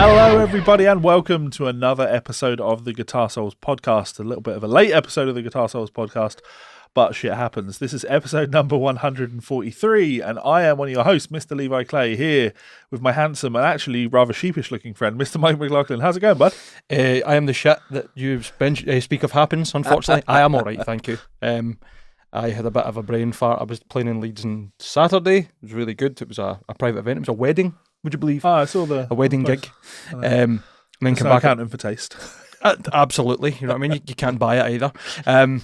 Hello, everybody, and welcome to another episode of the Guitar Souls podcast. A little bit of a late episode of the Guitar Souls podcast, but shit happens. This is episode number 143, and I am one of your hosts, Mr. Levi Clay, here with my handsome and actually rather sheepish-looking friend, Mr. Mike McLaughlin. How's it going, bud? I am the shit that you speak of happens, unfortunately. I am all right, thank you. I had a bit of a brain fart. I was playing in Leeds on Saturday. It was really good. It was a private event. It was a wedding, would you believe? I saw a wedding gig. And then came back. Accounting for taste. Absolutely. You know what I mean? You can't buy it either.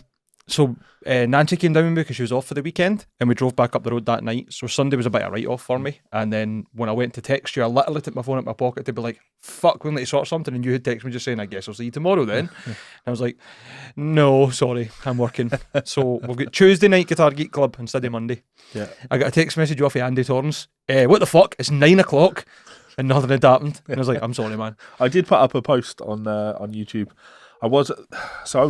So Nancy came down with me because she was off for the weekend, and we drove back up the road that night. So Sunday was a bit of a write-off for me. And then when I went to text you, I literally took my phone out of my pocket to be like, fuck, we need to sort something. And you had texted me just saying, I guess I'll see you tomorrow then. And I was like, no, sorry, I'm working. So we've got Tuesday night Guitar Geek Club instead of Monday. Yeah. I got a text message off of Andy Torrance. What the fuck? It's 9 o'clock and nothing had happened. And I was like, I'm sorry, man. I did put up a post on YouTube. I was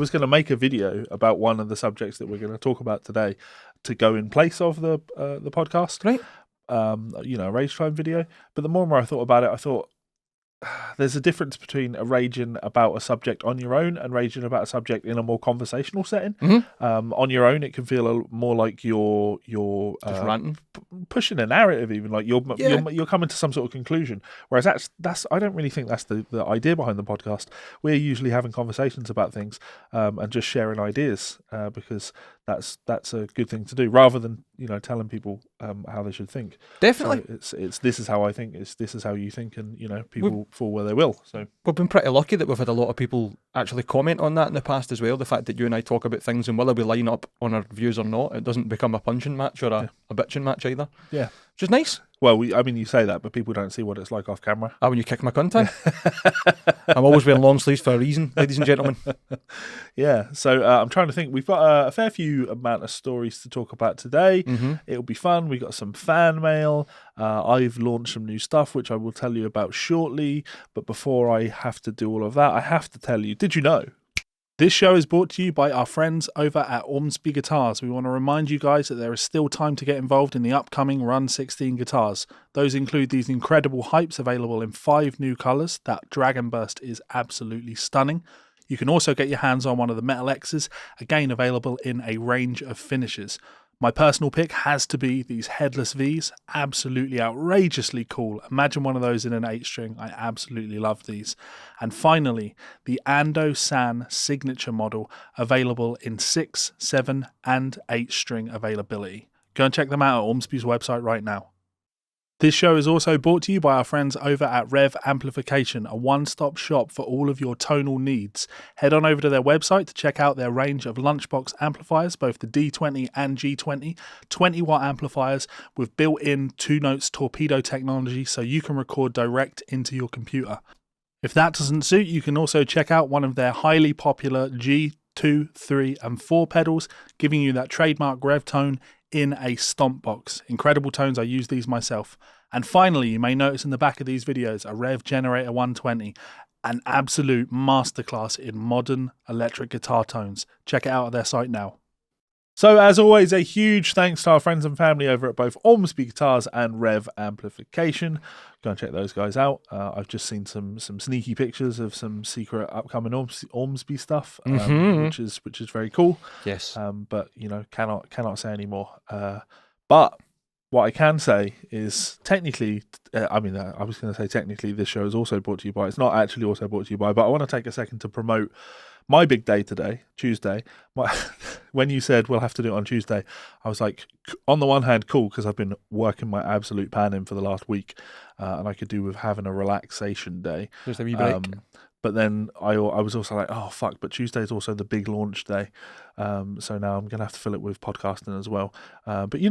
going to make a video about one of the subjects that we're going to talk about today to go in place of the podcast, right? A rage time video. But the more and more I thought about it, I thought there's a difference between a raging about a subject on your own and raging about a subject in a more conversational setting. Mm-hmm. On your own, it can feel more like you're just ranting, pushing a narrative, even like you're coming to some sort of conclusion. Whereas that's I don't really think that's the idea behind the podcast. We're usually having conversations about things and just sharing ideas because that's a good thing to do, rather than telling people how they should think. Definitely, so it's this is how I think. This is how you think, and people fall where they will. So we've been pretty lucky that we've had a lot of people actually comment on that in the past as well. The fact that you and I talk about things and whether we line up on our views or not, it doesn't become a punching match or a bitching match either. Yeah, which is nice. Well, you say that, but people don't see what it's like off camera. When you kick my cunt in. I'm always wearing long sleeves for a reason, ladies and gentlemen. Yeah, so I'm trying to think. We've got a fair few amount of stories to talk about today. Mm-hmm. It'll be fun. We got some fan mail. I've launched some new stuff, which I will tell you about shortly. But before I have to do all of that, I have to tell you, did you know? This show is brought to you by our friends over at Ormsby Guitars. We want to remind you guys that there is still time to get involved in the upcoming Run 16 guitars. Those include these incredible hypes available in 5 new colours. That Dragon Burst is absolutely stunning. You can also get your hands on one of the Metal X's, again available in a range of finishes. My personal pick has to be these headless Vs, absolutely outrageously cool. Imagine one of those in an 8-string, I absolutely love these. And finally, the Ando San signature model, available in 6, 7 and 8-string availability. Go and check them out at Ormsby's website right now. This show is also brought to you by our friends over at Rev Amplification, a one-stop shop for all of your tonal needs. Head on over to their website to check out their range of lunchbox amplifiers, both the D20 and G20, 20-watt amplifiers with built-in 2-notes torpedo technology so you can record direct into your computer. If that doesn't suit, you can also check out one of their highly popular G2, 3 and 4 pedals, giving you that trademark Rev tone in a stomp box. Incredible tones, I use these myself. And finally, you may notice in the back of these videos a Rev Generator 120, an absolute masterclass in modern electric guitar tones. Check it out at their site now. So as always, a huge thanks to our friends and family over at both Ormsby Guitars and Rev Amplification. Go and check those guys out. I've just seen some sneaky pictures of some secret upcoming Ormsby stuff, which is very cool. Yes. But cannot say any more. But what I can say is technically, I was going to say technically this show is also brought to you by. It's not actually also brought to you by, but I want to take a second to promote my big day today, Tuesday. When you said we'll have to do it on Tuesday, I was like, on the one hand, cool, because I've been working my absolute pan in for the last week, and I could do with having a relaxation day. Just a wee break. But then I was also like, oh fuck! But Tuesday is also the big launch day, so now I'm gonna have to fill it with podcasting as well. But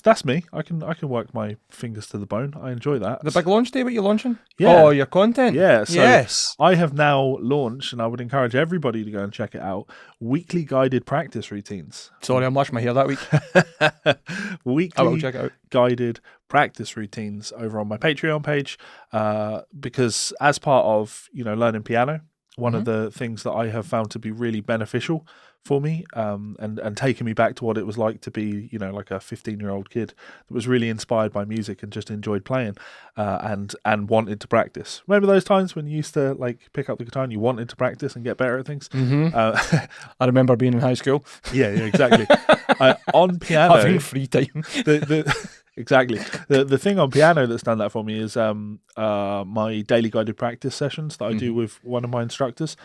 that's me. I can work my fingers to the bone. I enjoy that. The big launch day, what you launching? Yeah. Oh, your content. Yeah. So yes. I have now launched, and I would encourage everybody to go and check it out. Weekly guided practice routines. Sorry, I'm washing my hair that week. Weekly I will check it out. Guided practice routines over on my Patreon page, because as part of learning piano, one of the things that I have found to be really beneficial for me, and taking me back to what it was like to be, like a 15-year-old kid that was really inspired by music and just enjoyed playing, and wanted to practice. Remember those times when you used to like pick up the guitar and you wanted to practice and get better at things? I remember being in high school. Yeah, exactly. On piano, having free time. Exactly. The thing on piano that's done that for me is my daily guided practice sessions that I do with one of my instructors.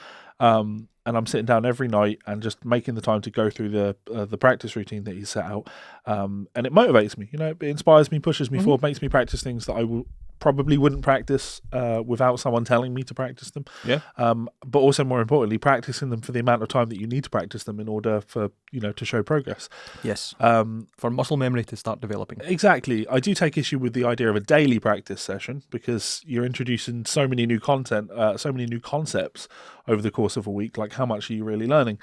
And I'm sitting down every night and just making the time to go through the practice routine that he set out. And it motivates me. It inspires me, pushes me forward, makes me practice things that I probably wouldn't practice without someone telling me to practice them. Yeah. But also, more importantly, practicing them for the amount of time that you need to practice them in order for to show progress. Yes. For muscle memory to start developing. Exactly. I do take issue with the idea of a daily practice session because you're introducing so many new content, so many new concepts over the course of a week. Like, how much are you really learning?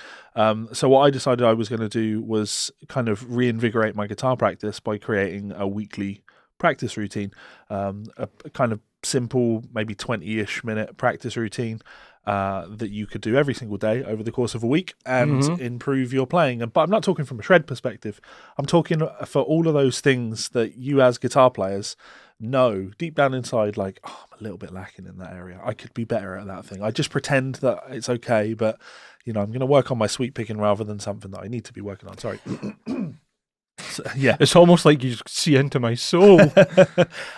So what I decided I was going to do was kind of reinvigorate my guitar practice by creating a weekly practice routine, a kind of simple, maybe 20-ish minute practice routine that you could do every single day over the course of a week and improve your playing. But I'm not talking from a shred perspective. I'm talking for all of those things that you as guitar players know deep down inside, like, oh, I'm a little bit lacking in that area. I could be better at that thing. I just pretend that it's okay, but I'm going to work on my sweep picking rather than something that I need to be working on. Sorry. So, yeah, it's almost like you see into my soul.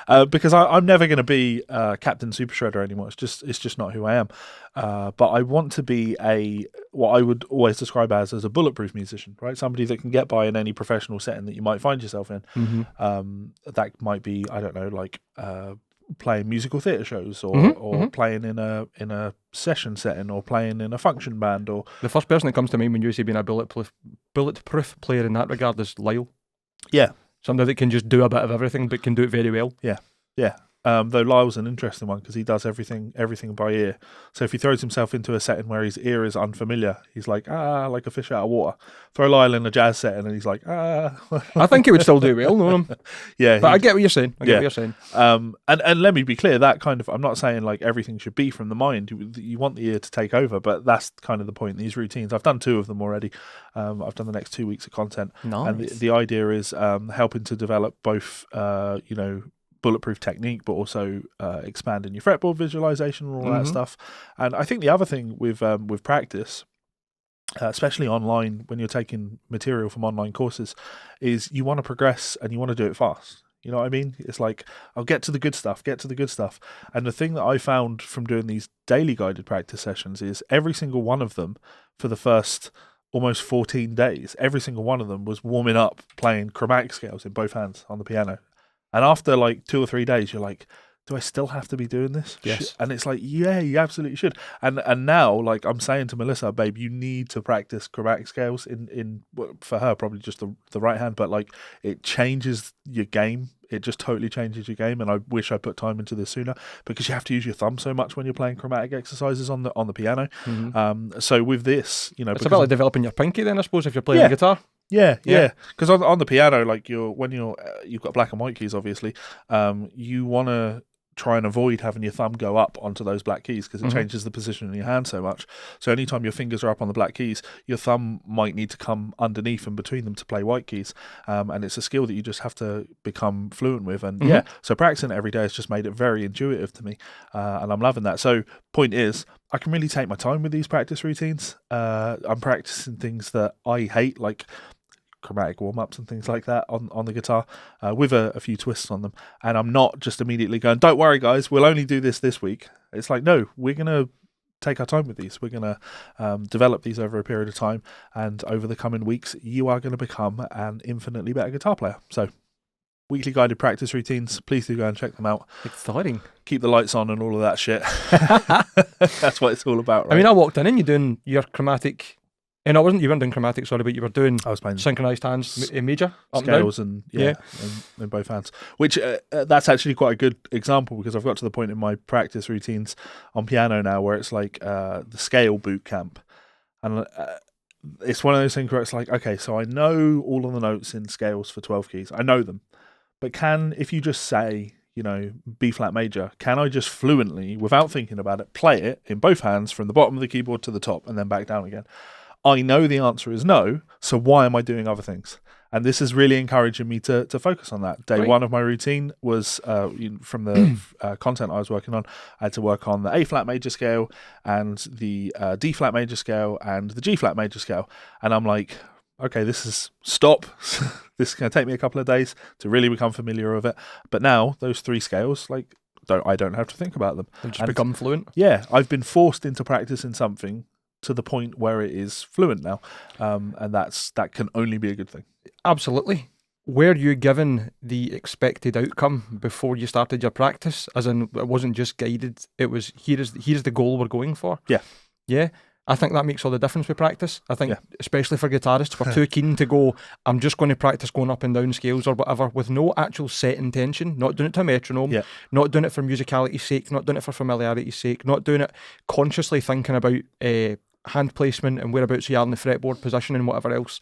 Because I'm never going to be Captain Super Shredder anymore. It's just not who I am. But I want to be what I would always describe as a bulletproof musician, right? Somebody that can get by in any professional setting that you might find yourself in. That might be, I don't know, like playing musical theatre shows, or playing in a session setting, or playing in a function band. Or the first person that comes to mind when you say being a bulletproof player in that regard is Lyle. Yeah, somebody that can just do a bit of everything but can do it very well. Yeah. Though Lyle's an interesting one because he does everything by ear. So if he throws himself into a setting where his ear is unfamiliar, he's like a fish out of water. Throw Lyle in a jazz setting and he's like I think he would still do well, knowing him. Yeah, but I get what you're saying. I get what you're saying. And let me be clear, that kind of, I'm not saying like everything should be from the mind. You want the ear to take over, but that's kind of the point. These routines, I've done 2 of them already. I've done the next 2 weeks of content. Nice. And the idea is helping to develop both bulletproof technique, but also expanding your fretboard visualization and all that stuff. And I think the other thing with practice, especially online when you're taking material from online courses, is you want to progress and you want to do it fast. You know what I mean? It's like, I'll get to the good stuff. And the thing that I found from doing these daily guided practice sessions is every single one of them, for the first almost 14 days, every single one of them was warming up playing chromatic scales in both hands on the piano. And after like 2 or 3 days, you're like, do I still have to be doing this? Yes. And it's like, yeah, you absolutely should. And now, like, I'm saying to Melissa, babe, you need to practice chromatic scales in for her, probably just the right hand, but like, it changes your game. It just totally changes your game. And I wish I put time into this sooner, because you have to use your thumb so much when you're playing chromatic exercises on the piano. So with this, it's about like developing your pinky then, I suppose, if you're playing the guitar. Yeah. Because on the piano, like you've got black and white keys, obviously. You want to try and avoid having your thumb go up onto those black keys because it changes the position in your hand so much. So anytime your fingers are up on the black keys, your thumb might need to come underneath and between them to play white keys. And it's a skill that you just have to become fluent with. And so practicing it every day has just made it very intuitive to me. And I'm loving that. So point is, I can really take my time with these practice routines. I'm practicing things that I hate, like chromatic warm-ups and things like that on the guitar, with a few twists on them. And I'm not just immediately going, don't worry guys, we'll only do this week. It's like, no, we're going to take our time with these. We're going to develop these over a period of time, and over the coming weeks you are going to become an infinitely better guitar player. So weekly guided practice routines, please do go and check them out. Exciting. Keep the lights on and all of that shit. That's what it's all about, right? I mean, I walked in and you're doing your chromatic. And you weren't doing chromatic, sorry, but you were doing synchronized hands in major, up scales and down. In both hands. Which that's actually quite a good example, because I've got to the point in my practice routines on piano now where it's like the scale boot camp, and it's one of those things where it's like, okay, so I know all of the notes in scales for 12 keys, I know them, but if you just say, B flat major, can I just fluently, without thinking about it, play it in both hands from the bottom of the keyboard to the top and then back down again? I know the answer is no, so why am I doing other things? And this is really encouraging me to focus on that. Day one of my routine was from the content I was working on, I had to work on the A flat major scale and the D flat major scale and the G flat major scale. And I'm like, okay, this is stop. This is going to take me a couple of days to really become familiar with it. But now those three scales, like, I don't have to think about them. They've just become fluent. Yeah, I've been forced into practicing something to the point where it is fluent now, and that can only be a good thing. Absolutely. Were you given the expected outcome before you started your practice? As in, it wasn't just guided, it was, here's the goal we're going for? Yeah. I think that makes all the difference with practice. I think, especially for guitarists, we're too keen to go, I'm just going to practice going up and down scales or whatever, with no actual set intention, not doing it to a metronome, not doing it for musicality's sake, not doing it for familiarity's sake, not doing it consciously thinking about hand placement and whereabouts you are in the fretboard position and whatever else.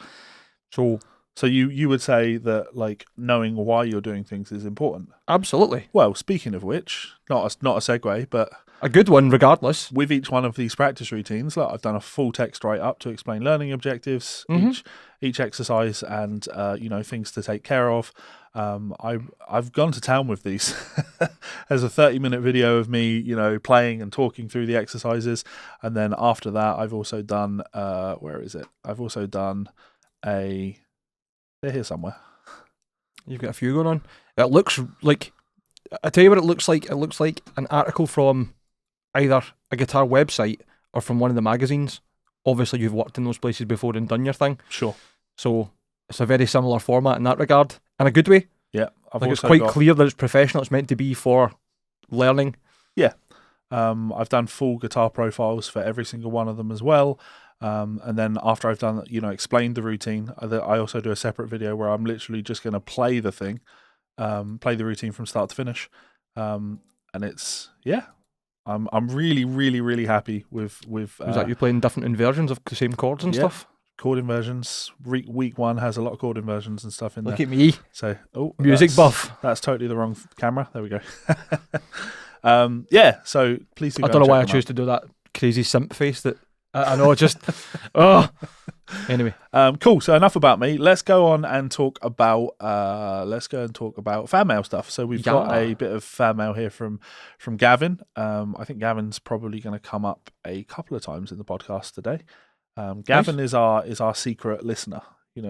So you would say that, like, knowing why you're doing things is important? Absolutely. Well, speaking of which, not a segue, but a good one regardless. With each one of these practice routines, like, I've done a full text write-up to explain learning objectives, each exercise, and things to take care of. I've gone to town with these. There's a 30-minute video of me, playing and talking through the exercises, and then after that, I've also done where is it? I've also done they're here somewhere. You've got a few going on. It looks like, I tell you what it looks like. It looks like an article from either a guitar website or from one of the magazines. Obviously, you've worked in those places before and done your thing. Sure. So it's a very similar format in that regard, in a good way. Yeah. It's quite clear that it's professional. It's meant to be for learning. Yeah. I've done full guitar profiles for every single one of them as well. And then after I've done, explained the routine, I also do a separate video where I'm literally just going to play the thing, play the routine from start to finish. And it's, I'm really, really, really happy with. Was that you playing different inversions of the same chords and stuff? Chord inversions. Week one has a lot of chord inversions and stuff in there. Look at me. So, music buff. That's totally the wrong camera. There we go. So please do. I don't know why I chose to do that crazy simp face that I know. Just anyway. Cool. So enough about me. Let's go on and talk about fan mail stuff. So we've got a bit of fan mail here from Gavin. I think Gavin's probably going to come up a couple of times in the podcast today. Gavin is our secret listener.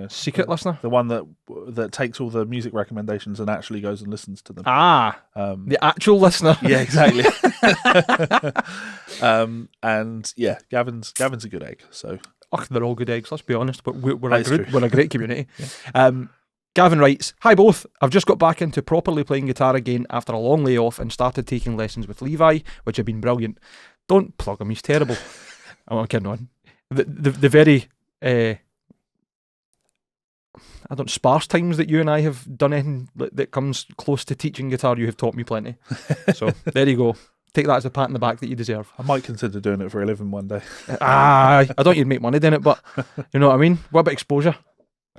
Secret listener, the one that takes all the music recommendations and actually goes and listens to them. The actual listener. Yeah, exactly. And yeah, Gavin's a good egg. So they're all good eggs. Let's be honest, but we're a great community. Gavin writes, "Hi both. I've just got back into properly playing guitar again after a long layoff and started taking lessons with Levi, which have been brilliant. Don't plug him; he's terrible. I'm kidding on. The very sparse times that you and I have done anything that comes close to teaching guitar, you have taught me plenty. So there you go. Take that as a pat on the back that you deserve. I might consider doing it for a living one day. I don't you'd make money doing it, but you know what I mean? What about exposure?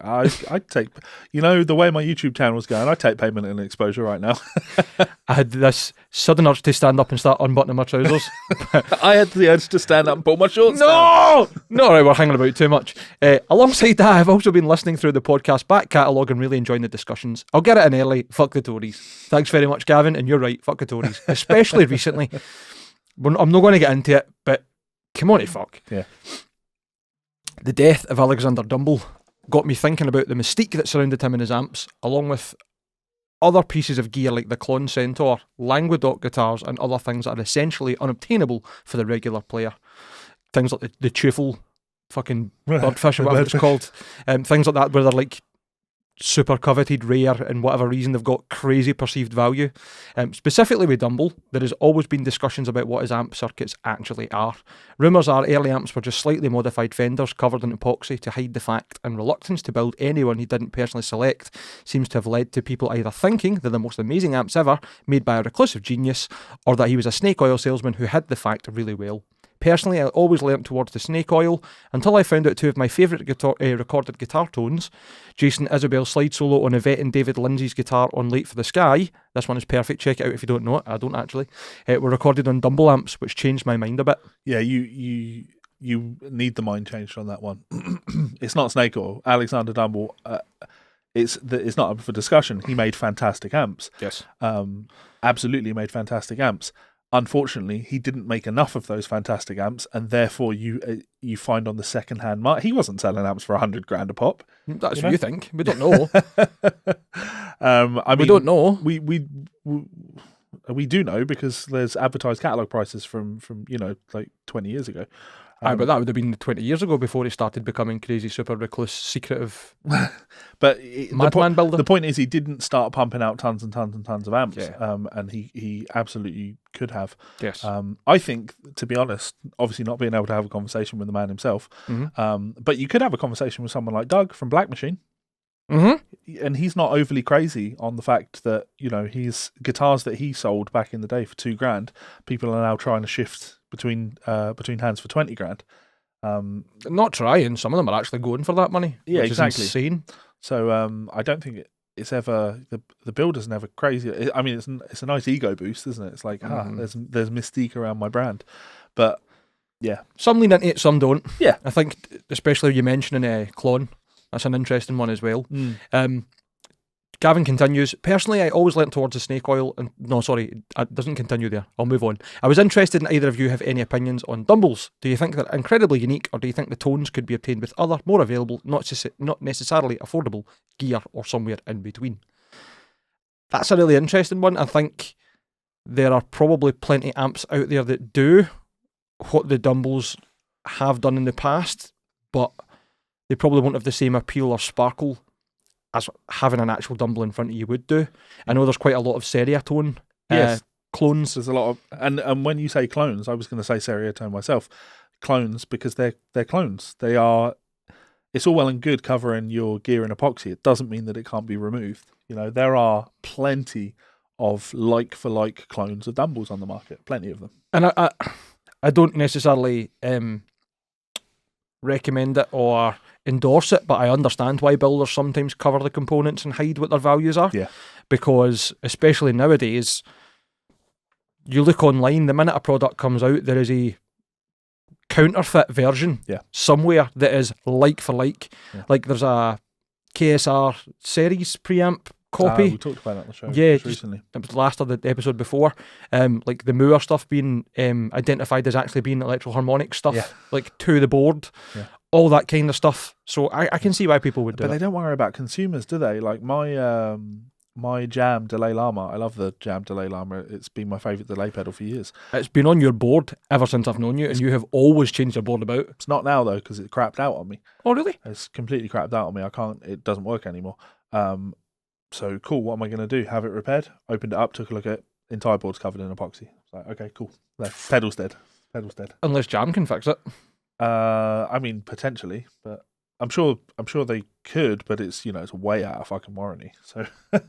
I'd take, the way my YouTube channel's going, I'd take payment and exposure right now. I had this sudden urge to stand up and start unbuttoning my trousers. I had the urge to stand up and pull my shorts down. No, right, we're hanging about too much. Alongside that, I've also been listening through the podcast back catalogue and really enjoying the discussions. I'll get it in early. Fuck the Tories. Thanks very much, Gavin, and you're right, fuck the Tories. Especially recently. I'm not going to get into it, but come on, fuck. Yeah. The death of Alexander Dumble got me thinking about the mystique that surrounded him and his amps, along with other pieces of gear like the Klon Centaur, Languedoc guitars, and other things that are essentially unobtainable for the regular player. Things like the Chufel fucking birdfish or whatever it's called. Things like that where they're like super coveted, rare, and whatever reason they've got crazy perceived value. Specifically with Dumble, there has always been discussions about what his amp circuits actually are. Rumours are early amps were just slightly modified fenders covered in epoxy to hide the fact, and reluctance to build anyone he didn't personally select seems to have led to people either thinking they're the most amazing amps ever, made by a reclusive genius, or that he was a snake oil salesman who hid the fact really well. Personally, I always leant towards the snake oil until I found out two of my favourite recorded guitar tones, Jason Isabel's slide solo on Yvette and David Lindsay's guitar on Late for the Sky. This one is perfect. Check it out if you don't know it. I don't actually. Were recorded on Dumble amps, which changed my mind a bit. Yeah, you need the mind changed on that one. It's not snake oil. Alexander Dumble. It's not up for discussion. He made fantastic amps. Yes. Absolutely made fantastic amps. Unfortunately, he didn't make enough of those fantastic amps, and therefore you find on the second-hand market, he wasn't selling amps for $100,000 a pop. That's what you think. We don't know. We don't know. We do know because there's advertised catalogue prices from like 20 years ago. But that would have been 20 years ago before he started becoming crazy, super recluse, secretive. But madman builder. The point is, he didn't start pumping out tons and tons and tons of amps, Yeah. and he absolutely could have. Yes. I think, to be honest, obviously not being able to have a conversation with the man himself, but you could have a conversation with someone like Doug from Black Machine. Mm-hmm. And he's not overly crazy on the fact that his guitars that he sold back in the day for $2,000, people are now trying to shift between hands for $20,000. Not trying. Some of them are actually going for that money. Yeah, which exactly. Is insane. So I don't think it's ever the builder's never crazy. It's a nice ego boost, isn't it? It's like there's mystique around my brand, but yeah, some lean into it, some don't. Yeah, I think especially you mentioning Clone. That's an interesting one as well. Gavin continues, personally, I always leant towards the snake oil. And no, sorry, it doesn't continue there. I'll move on. I was interested in either of you have any opinions on Dumbles. Do you think they're incredibly unique, or do you think the tones could be obtained with other, more available, not necessarily affordable gear, or somewhere in between? That's a really interesting one. I think there are probably plenty of amps out there that do what the Dumbles have done in the past, but they probably won't have the same appeal or sparkle as having an actual Dumble in front of you would do. I know there's quite a lot of Seriatone clones. There's a lot of, and when you say clones, I was going to say Seriatone myself. Clones, because they're clones. They are. It's all well and good covering your gear in epoxy. It doesn't mean that it can't be removed. There are plenty of like for like clones of Dumbles on the market. Plenty of them. And I don't necessarily recommend it or endorse it, but I understand why builders sometimes cover the components and hide what their values are. Yeah. Because especially nowadays, you look online, the minute a product comes out, there is a counterfeit version somewhere that is like for like. Yeah. Like there's a KSR series preamp copy. We talked about it on the show just recently. It was the last of the episode before. Like the Moore stuff being identified as actually being electroharmonic stuff, like to the board. Yeah. All that kind of stuff. So I can see why people would do it. But they don't worry about consumers, do they? Like my Jam Delay Llama, I love the Jam Delay Llama. It's been my favourite delay pedal for years. It's been on your board ever since I've known you, and you have always changed your board about. It's not now though, because it crapped out on me. Oh really? It's completely crapped out on me. It doesn't work anymore. So cool, what am I going to do? Have it repaired? Opened it up, took a look at it. Entire board's covered in epoxy. It's like, okay, cool. Pedal's dead. Unless Jam can fix it. I mean, potentially, but I'm sure they could, but it's it's way out of fucking warranty. So, if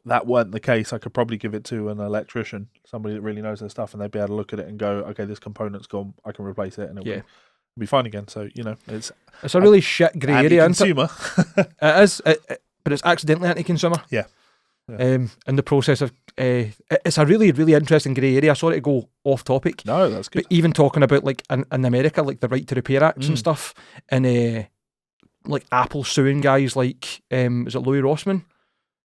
that weren't the case, I could probably give it to an electrician, somebody that really knows their stuff, and they'd be able to look at it and go, okay, this component's gone, I can replace it, and it'll be fine again. So it's a really shit grey area. Anti-consumer. It is, but it's accidentally anti-consumer. Yeah. In the process of it's a really, really interesting grey area. Sorry to go off topic. No, that's good. But even talking about like in America, like the right to repair acts and stuff, and like Apple suing guys like is it Louis Rossman,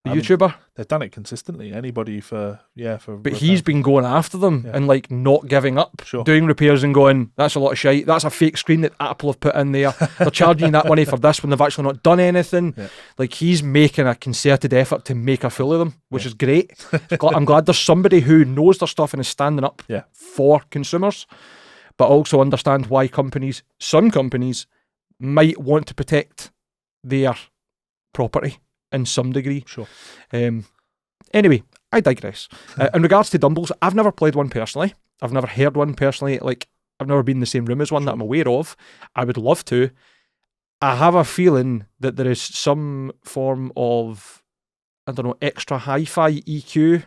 the YouTuber? They've done it consistently. Anybody for. But he's been going after them and like not giving up, sure. Doing repairs and going, that's a lot of shite. That's a fake screen that Apple have put in there. They're charging you that money for this when they've actually not done anything. Yeah. Like he's making a concerted effort to make a fool of them, which is great. I'm glad there's somebody who knows their stuff and is standing up for consumers, but also understand why some companies might want to protect their property in some degree. Sure. Anyway, I digress. In regards to Dumbles, I've never played one personally. I've never heard one personally. Like, I've never been in the same room as one that I'm aware of. I would love to. I have a feeling that there is some form of, I don't know, extra hi-fi EQ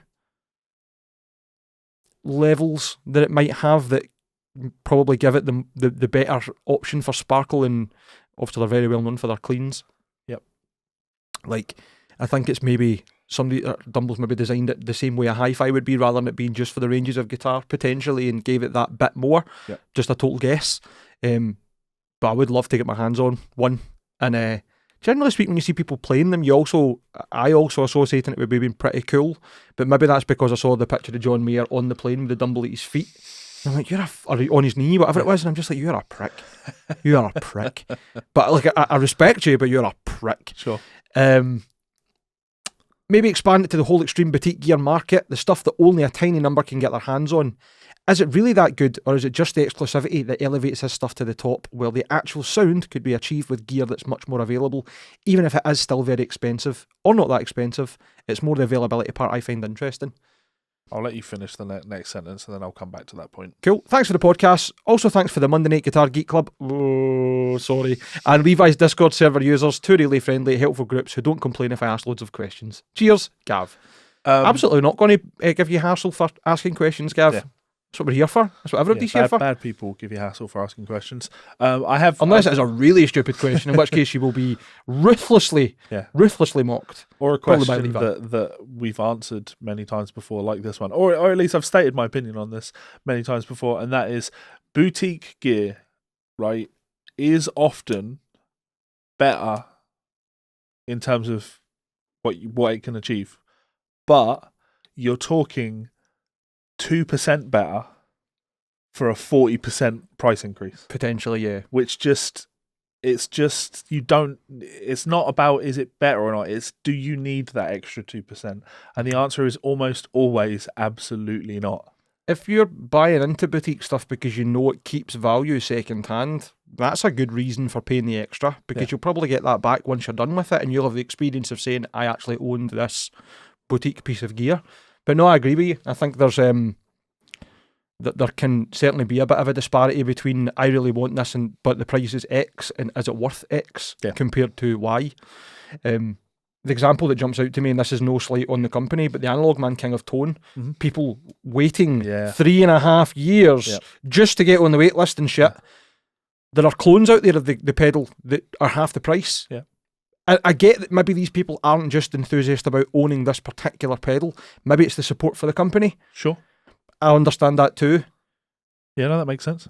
levels that it might have that probably give it the better option for sparkle, and obviously they're very well known for their cleans. Yep. Like, I think it's maybe Dumble's maybe designed it the same way a hi-fi would be, rather than it being just for the ranges of guitar potentially, and gave it that bit more. Yep. Just a total guess. But I would love to get my hands on one. And generally speaking, when you see people playing them, I also associate it with being pretty cool. But maybe that's because I saw the picture of John Mayer on the plane with the Dumble at his feet. And I'm like, or on his knee, whatever it was, and I'm just like, you're a prick. You are a prick. But like, I respect you, but you're a prick. Sure. Maybe expand it to the whole extreme boutique gear market, the stuff that only a tiny number can get their hands on. Is it really that good, or is it just the exclusivity that elevates his stuff to the top, while the actual sound could be achieved with gear that's much more available, even if it is still very expensive, or not that expensive? It's more the availability part I find interesting. I'll let you finish the next sentence, and then I'll come back to that point. Cool. Thanks for the podcast. Also, thanks for the Monday Night Guitar Geek Club. Oh, sorry. And Levi's Discord server users, two really friendly, helpful groups who don't complain if I ask loads of questions. Cheers, Gav. Absolutely not going to give you hassle for asking questions, Gav. Yeah. That's what we're here for. That's what everybody's here for. Bad people give you hassle for asking questions. Unless it is a really stupid question, in which case you will be ruthlessly mocked. Or a question that we've answered many times before, like this one. Or at least I've stated my opinion on this many times before, and that is boutique gear, right, is often better in terms of what it can achieve. But you're talking 2% better for a 40% price increase. Potentially, yeah. It's not about is it better or not, it's do you need that extra 2%? And the answer is almost always absolutely not. If you're buying into boutique stuff because you know it keeps value second hand, that's a good reason for paying the extra, because you'll probably get that back once you're done with it, and you'll have the experience of saying, I actually owned this boutique piece of gear. But no, I agree with you. I think there's that there can certainly be a bit of a disparity between I really want this, but the price is X, and is it worth X compared to Y? The example that jumps out to me, and this is no slight on the company, but the Analog Man King of Tone, people waiting 3.5 years just to get on the wait list and shit. There are clones out there of the pedal that are half the price. Yeah. I get that maybe these people aren't just enthusiastic about owning this particular pedal. Maybe it's the support for the company. Sure. I understand that too. Yeah, no, that makes sense.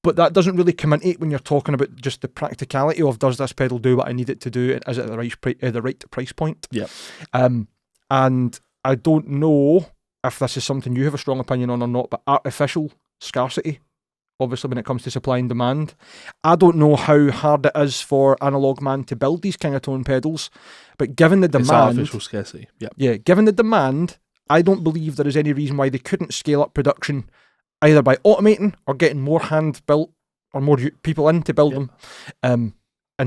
But that doesn't really come into it when you're talking about just the practicality of, does this pedal do what I need it to do, and is it the right price point? Yeah. And I don't know if this is something you have a strong opinion on or not, but artificial scarcity, obviously when it comes to supply and demand, I don't know how hard it is for Analog Man to build these King of Tone pedals, but given the demand... It's artificial scarcity, Yeah, given the demand, I don't believe there is any reason why they couldn't scale up production either by automating or getting more hand-built or more people in to build them and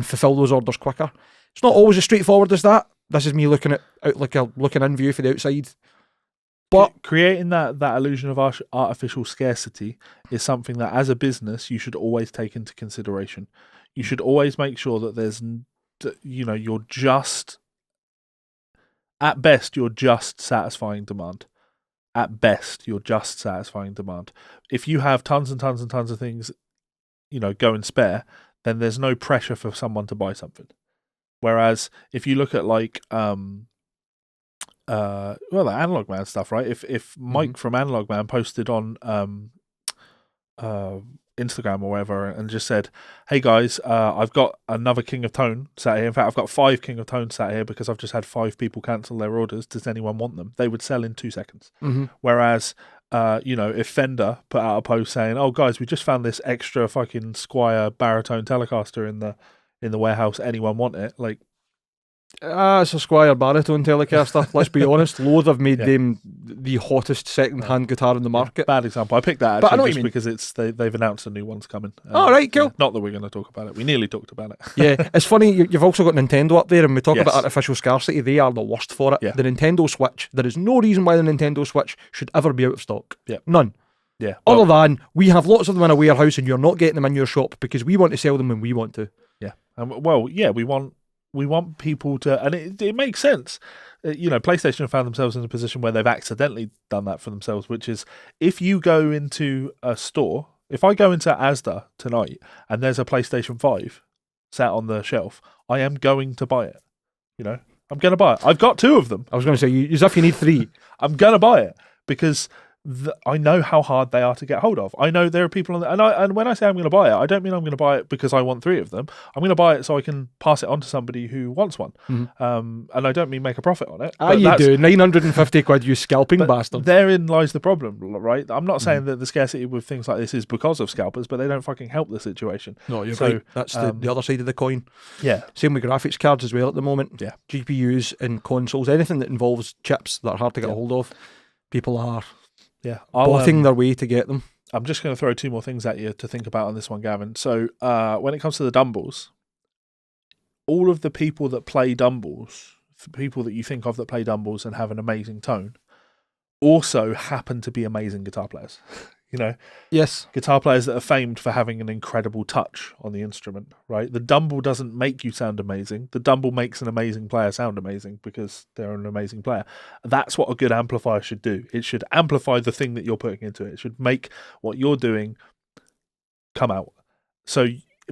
fulfill those orders quicker. It's not always as straightforward as that. This is me looking in view for the outside. But creating that illusion of artificial scarcity is something that, as a business, you should always take into consideration. You should always make sure that there's, you're just, at best, you're just satisfying demand. At best, you're just satisfying demand. If you have tons and tons and tons of things, go and spare, then there's no pressure for someone to buy something. Whereas if you look at the Analog Man stuff, right? If Mike from Analog Man posted on Instagram or whatever and just said, hey guys, I've got another King of Tone sat here. In fact, I've got 5 King of Tone sat here because I've just had 5 people cancel their orders. Does anyone want them? They would sell in 2 seconds. Whereas, if Fender put out a post saying, oh guys, we just found this extra fucking Squier baritone Telecaster in the warehouse. Anyone want it? Like, it's a Squier baritone Telecaster. Let's be honest. Loath have made them the hottest second-hand guitar in the market. Bad example. I picked that actually just because they've announced a new one's coming. Right, cool. Not that we're going to talk about it. We nearly talked about it. Yeah, it's funny. You've also got Nintendo up there, and we talk about artificial scarcity. They are the worst for it. Yeah. The Nintendo Switch. There is no reason why the Nintendo Switch should ever be out of stock. Yeah. None. Yeah. Other than we have lots of them in a warehouse, and you're not getting them in your shop because we want to sell them when we want to. Yeah. We want people to, and it makes sense. PlayStation have found themselves in a position where they've accidentally done that for themselves, which is if you go into a store, if I go into Asda tonight and there's a PlayStation 5 sat on the shelf, I am going to buy it. I'm going to buy it. I've got 2 of them. I was going to say, as if you need 3. I'm going to buy it because I know how hard they are to get hold of. I know there are people on and when I say I'm going to buy it, I don't mean I'm going to buy it because I want 3 of them. I'm going to buy it so I can pass it on to somebody who wants one. And I don't mean make a profit on it. You do. 950 quid, you scalping bastard. Therein lies the problem, right? I'm not saying that the scarcity with things like this is because of scalpers, but they don't fucking help the situation. No, you're right. That's the other side of the coin. Yeah. Same with graphics cards as well at the moment. Yeah. GPUs and consoles, anything that involves chips that are hard to get a hold of, people are botting their way to get them. I'm just going to throw 2 more things at you to think about on this one, Gavin. So when it comes to the Dumbles, all of the people that play Dumbles, people that you think of that play Dumbles and have an amazing tone, also happen to be amazing guitar players. Yes, guitar players that are famed for having an incredible touch on the instrument, right? The Dumble doesn't make you sound amazing. The Dumble makes an amazing player sound amazing because they're an amazing player. That's what a good amplifier should do. It should amplify the thing that you're putting into it. It should make what you're doing come out. So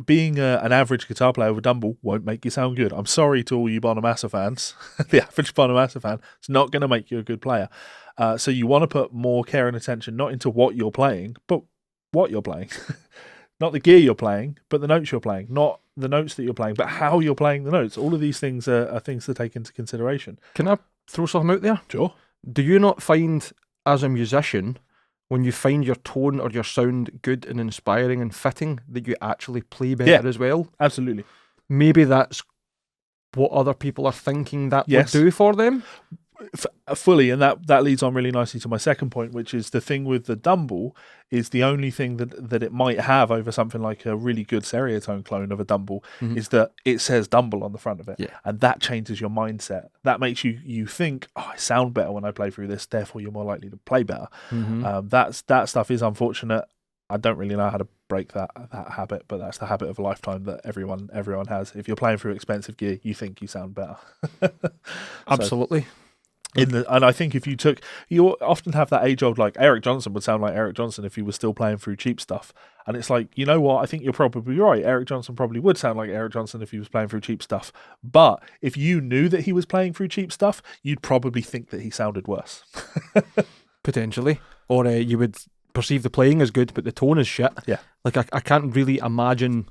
being an average guitar player with Dumble won't make you sound good. I'm sorry to all you Bonamassa fans. The average Bonamassa fan, it's not going to make you a good player. So you want to put more care and attention not into what you're playing, but what you're playing. Not the gear you're playing, but the notes you're playing. Not the notes that you're playing, but how you're playing the notes. All of these things are things to take into consideration. Can I throw something out there? Sure. Do you not find, as a musician, when you find your tone or your sound good and inspiring and fitting, that you actually play better as well? Absolutely. Maybe that's what other people are thinking that would do for them? Fully, and that leads on really nicely to my second point, which is the thing with the Dumble is the only thing that it might have over something like a really good stereotone clone of a Dumble is that it says Dumble on the front of it, and that changes your mindset. That makes you think, I sound better when I play through this, therefore you're more likely to play better. That stuff is unfortunate. I don't really know how to break that habit, but that's the habit of a lifetime that everyone has. If you're playing through expensive gear, you think you sound better. Absolutely. And I think if you often have that age old, like Eric Johnson would sound like Eric Johnson if he was still playing through cheap stuff. And it's like, you know what? I think you're probably right. Eric Johnson probably would sound like Eric Johnson if he was playing through cheap stuff. But if you knew that he was playing through cheap stuff, you'd probably think that he sounded worse. Potentially. Or you would perceive the playing as good, but the tone is shit. Yeah. Like, I can't really imagine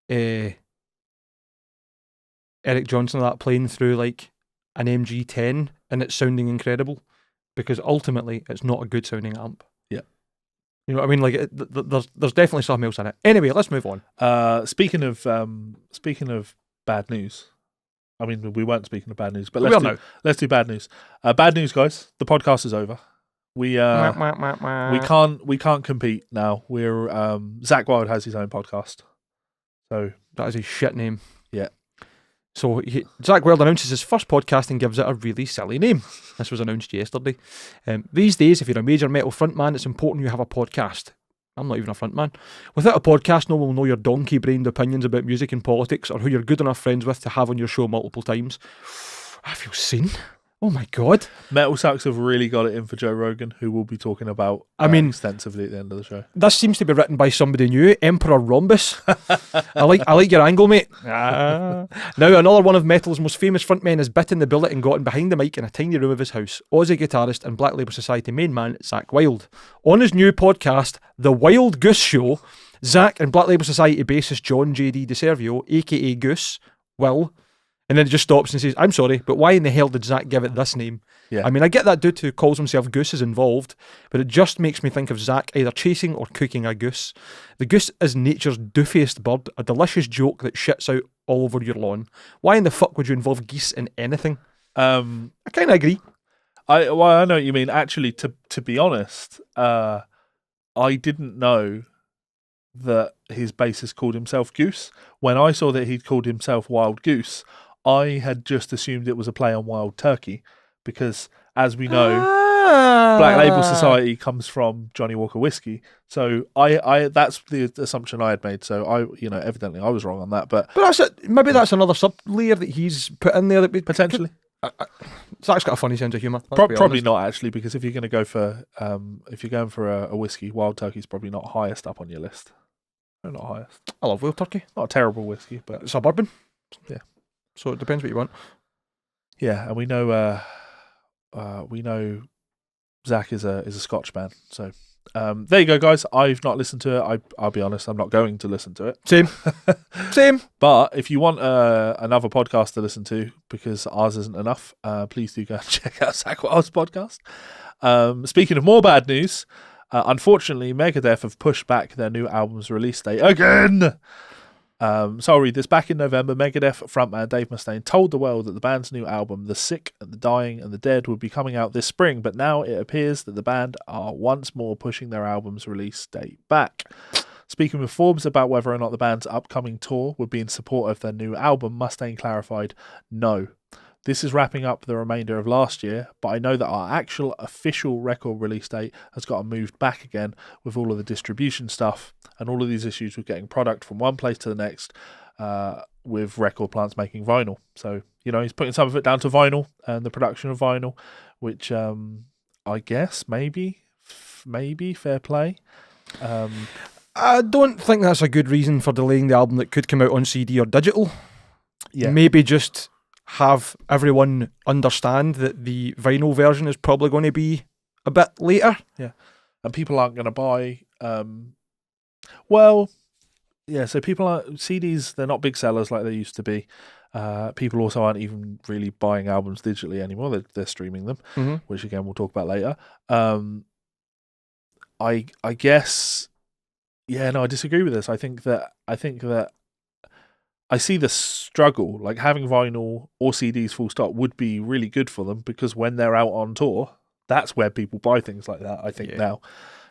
Eric Johnson that playing through like an MG10 and it's sounding incredible, because ultimately it's not a good sounding amp. Yeah. You know what I mean? Like, there's definitely something else in it. Anyway, let's move on. Speaking of bad news, I mean, we weren't speaking of bad news, but let's do bad news. Bad news, guys. The podcast is over. We can't compete now. We're Zach Wilde has his own podcast. So that is a shit name. Yeah. So Zach Wilde announces his first podcast and gives it a really silly name. This was announced yesterday. These days, if you're a major metal frontman, it's important you have a podcast. I'm not even a frontman. Without a podcast, no one will know your donkey-brained opinions about music and politics, or who you're good enough friends with to have on your show multiple times. I feel seen. Oh my God. Metal Sucks have really got it in for Joe Rogan, who we'll be talking about extensively at the end of the show. This seems to be written by somebody new, Emperor Rhombus. I like your angle, mate. Now, another one of metal's most famous frontmen has bitten the bullet and gotten behind the mic in a tiny room of his house. Aussie guitarist and Black Label Society main man, Zach Wilde. On his new podcast, The Wild Goose Show, Zach and Black Label Society bassist John J.D. DeServio, a.k.a. Goose, will... And then it just stops and says, I'm sorry, but why in the hell did Zach give it this name? Yeah. I mean, I get that dude who calls himself Goose is involved, but it just makes me think of Zach either chasing or cooking a goose. The goose is nature's doofiest bird, a delicious joke that shits out all over your lawn. Why in the fuck would you involve geese in anything? I kind of agree. I know what you mean. Actually, to be honest, I didn't know that his bassist called himself Goose. When I saw that he'd called himself Wild Goose, I had just assumed it was a play on Wild Turkey, because as we know, Black Label Society comes from Johnny Walker whiskey. So I that's the assumption I had made. So evidently I was wrong on that. But maybe that's another sub layer that he's put in there. That potentially. Zach's got a funny sense of humour. Probably not actually, because if you're going to go for if you're going for a whiskey, Wild Turkey's probably not highest up on your list. No, not highest. I love Wild Turkey. Not a terrible whiskey, but suburban. Yeah. So it depends what you want. Yeah, and we know Zach is a Scotch man. So there you go, guys. I've not listened to it. I'll be honest, I'm not going to listen to it. Same. But if you want another podcast to listen to, because ours isn't enough, please do go and check out Zach Wild's podcast. Speaking of more bad news, unfortunately, Megadeth have pushed back their new album's release date again. So I'll read this. Back in November, Megadeth frontman Dave Mustaine told the world that the band's new album, The Sick, The Dying and The Dead, would be coming out this spring, but now it appears that the band are once more pushing their album's release date back. Speaking with Forbes about whether or not the band's upcoming tour would be in support of their new album, Mustaine clarified, "No. This is wrapping up the remainder of last year, but I know that our actual official record release date has gotten moved back again with all of the distribution stuff and all of these issues with getting product from one place to the next with record plants making vinyl." So, he's putting some of it down to vinyl and the production of vinyl, which I guess maybe fair play. I don't think that's a good reason for delaying the album that could come out on CD or digital. Yeah. Maybe just have everyone understand that the vinyl version is probably going to be a bit later. Yeah. And people aren't going to buy... so people aren't... CDs, they're not big sellers like they used to be. People also aren't even really buying albums digitally anymore. They're streaming them, which again we'll talk about later. I guess... Yeah, no, I disagree with this. I think that I see the struggle, like having vinyl or CDs full stop would be really good for them, because when they're out on tour, that's where people buy things like that. I think now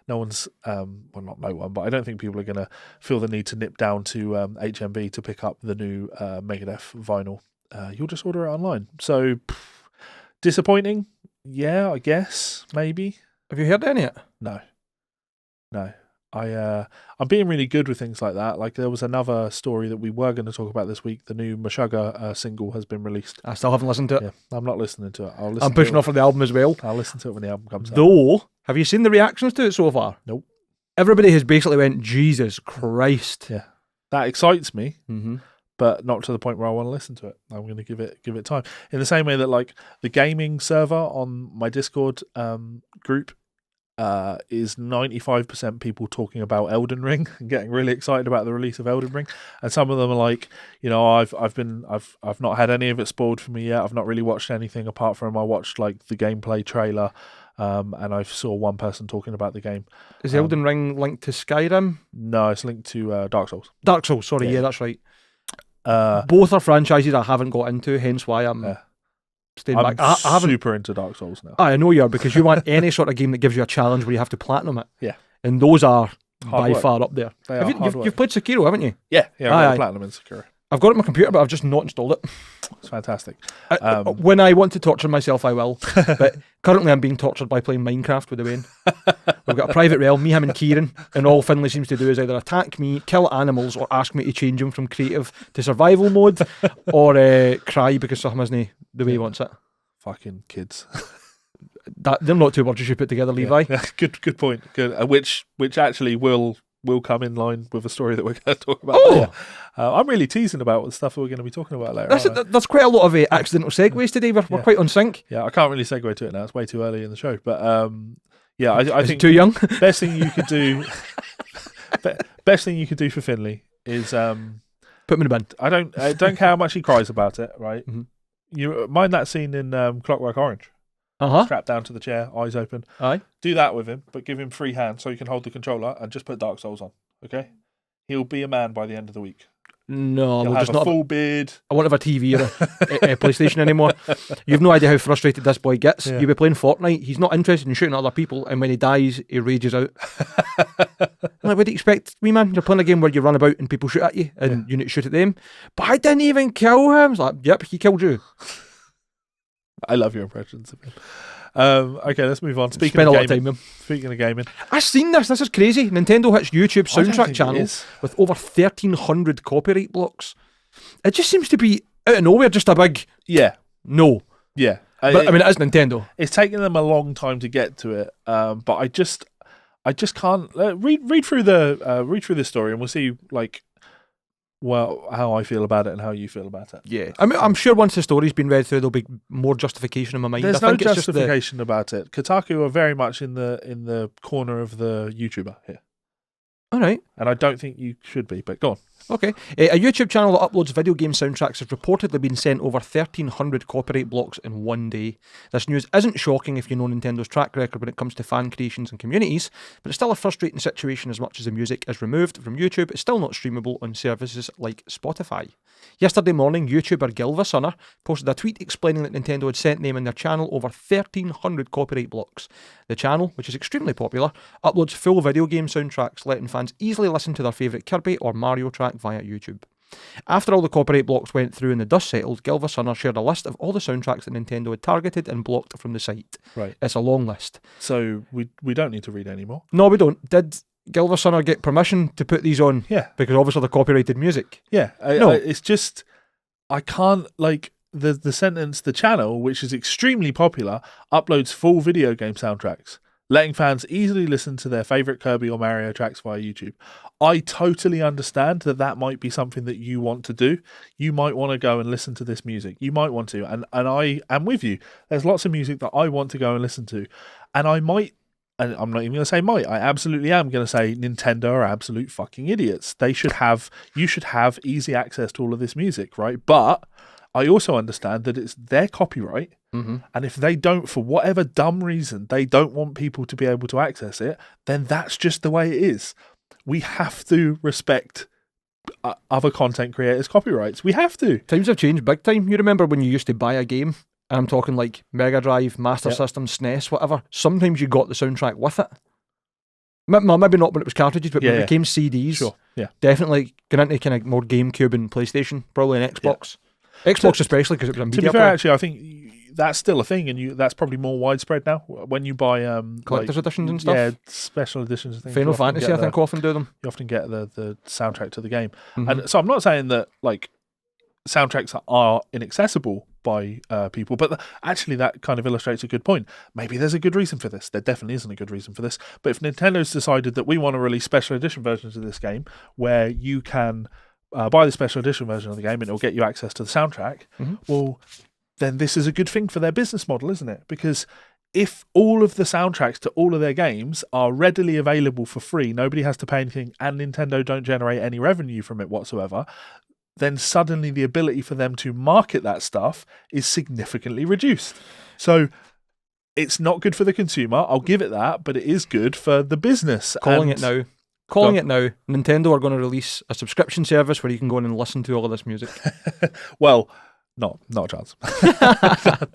no one's, not no one, but I don't think people are going to feel the need to nip down to HMV to pick up the new Megadeth vinyl. You'll just order it online. So disappointing. Yeah, I guess maybe. Have you heard any of it? No. I'm being really good with things like that. Like there was another story that we were going to talk about this week. The new Meshuggah single has been released. I still haven't listened to it. Yeah, I'm not listening to it. I'm pushing off for the album as well. I'll listen to it when the album comes out. Though, have you seen the reactions to it so far? Nope. Everybody has basically went, Jesus Christ. Yeah, that excites me. But not to the point where I want to listen to it. I'm going to give it time. In the same way that like the gaming server on my Discord group is 95% people talking about Elden Ring and getting really excited about the release of Elden Ring, and some of them are like, I've not had any of it spoiled for me yet. I've not really watched anything apart from I watched like the gameplay trailer, and I saw one person talking about the game. Is Elden Ring linked to Skyrim? No, it's linked to Dark Souls. Dark Souls, sorry, yeah that's right. Both are franchises I haven't got into, hence why I'm staying back. I haven't super into Dark Souls now. I know you are, because you want any sort of game that gives you a challenge where you have to platinum it. Yeah. And those are hard by work. Far up there. You've played Sekiro, haven't you? Yeah, I've got platinum in Sekiro. I've got it on my computer, but I've just not installed it. It's fantastic. When I want to torture myself, I will. But currently I'm being tortured by playing Minecraft with Wayne. We've got a private realm, me, him and Kieran, and all Finlay seems to do is either attack me, kill animals, or ask me to change him from creative to survival mode, or cry because something isn't the way he wants it. Fucking kids. They're not two words you should put together, Levi. Yeah. Good point. Good. Which actually will come in line with a story that we're going to talk about later. I'm really teasing about the stuff we're going to be talking about later. There's quite a lot of accidental segues today. We're quite on sync. Yeah, I can't really segue to it now. It's way too early in the show. But I think too young. Best thing you could do. Best thing you could do for Finlay is put him in a band. I don't care how much he cries about it. Right. Mm-hmm. You mind that scene in Clockwork Orange? Strapped down to the chair, eyes open. Aye. Do that with him, but give him free hand so he can hold the controller and just put Dark Souls on. Okay, he'll be a man by the end of the week. No, he'll we'll have just a not full beard. I won't have a TV or a PlayStation anymore. You've no idea how frustrated this boy gets. You'll be playing Fortnite. He's not interested in shooting at other people, and when he dies, he rages out. I'm like, what do you expect, me man? You're playing a game where you run about and people shoot at you, and you need to shoot at them. But I didn't even kill him. It's like, yep, he killed you. I love your impressions of him. Okay, let's move on. Spend a lot of time with him. Speaking of gaming, I've seen this. This is crazy. Nintendo hits YouTube I don't soundtrack think it channel is. with over 1,300 copyright blocks. It just seems to be out of nowhere, just a big Yeah, no. yeah. But I mean, it is Nintendo. It's taken them a long time to get to it. But I just can't read through the story, and we'll see how I feel about it and how you feel about it. Yeah, I mean, I'm sure once the story's been read through, there'll be more justification in my mind. There's I no think it's just justification about it. Kotaku are very much in the corner of the YouTuber here, all right. and I don't think you should be. But go on. Okay. A YouTube channel that uploads video game soundtracks has reportedly been sent over 1,300 copyright blocks in one day. This news isn't shocking if you know Nintendo's track record when it comes to fan creations and communities, but it's still a frustrating situation. As much as the music is removed from YouTube, it's still not streamable on services like Spotify. Yesterday morning, YouTuber GsolesFanMail posted a tweet explaining that Nintendo had sent them and their channel over 1,300 copyright blocks. The channel, which is extremely popular, uploads full video game soundtracks, letting fans easily listen to their favourite Kirby or Mario track via YouTube. After all the copyright blocks went through and the dust settled, GsolesFanMail shared a list of all the soundtracks that Nintendo had targeted and blocked from the site. Right. It's a long list. So we don't need to read anymore. No, we don't. Did GsolesFanMail get permission to put these on? Yeah. Because obviously they're copyrighted music. Yeah. No. It's just I can't the sentence. The channel, which is extremely popular, uploads full video game soundtracks, letting fans easily listen to their favourite Kirby or Mario tracks via YouTube. I totally understand that might be something that you want to do. You might want to go and listen to this music. You might want to. And I am with you. There's lots of music that I want to go and listen to. And I might, and I'm not even going to say might, I absolutely am going to say Nintendo are absolute fucking idiots. You should have easy access to all of this music, right? But I also understand that it's their copyright. Mm-hmm. And if they don't, for whatever dumb reason, they don't want people to be able to access it, then that's just the way it is. We have to respect other content creators' copyrights. We have to. Times have changed big time. You remember when you used to buy a game, and I'm talking like Mega Drive, Master System, SNES, whatever. Sometimes you got the soundtrack with it. Maybe not when it was cartridges, but when it became CDs. Sure. Yeah. Definitely going into kind of more GameCube and PlayStation, probably an Xbox. Yeah. Xbox especially because it was a media player. To be fair, player. actually, I think that's still a thing, and that's probably more widespread now. When you buy collector's editions and stuff. Yeah, special editions and things. Final Fantasy, I think, often do them. You often get the soundtrack to the game, Mm-hmm. and so I'm not saying that soundtracks are inaccessible by people, but actually that kind of illustrates a good point. Maybe there's a good reason for this. There definitely isn't a good reason for this, but if Nintendo's decided that we want to release special edition versions of this game where you can buy the special edition version of the game and it'll get you access to the soundtrack, mm-hmm. well, then this is a good thing for their business model, isn't it? Because if all of the soundtracks to all of their games are readily available for free, nobody has to pay anything, and Nintendo don't generate any revenue from it whatsoever, then suddenly the ability for them to market that stuff is significantly reduced. So it's not good for the consumer, I'll give it that, but it is good for the business. Calling it now. Nintendo are going to release a subscription service where you can go in and listen to all of this music. Well, not a chance.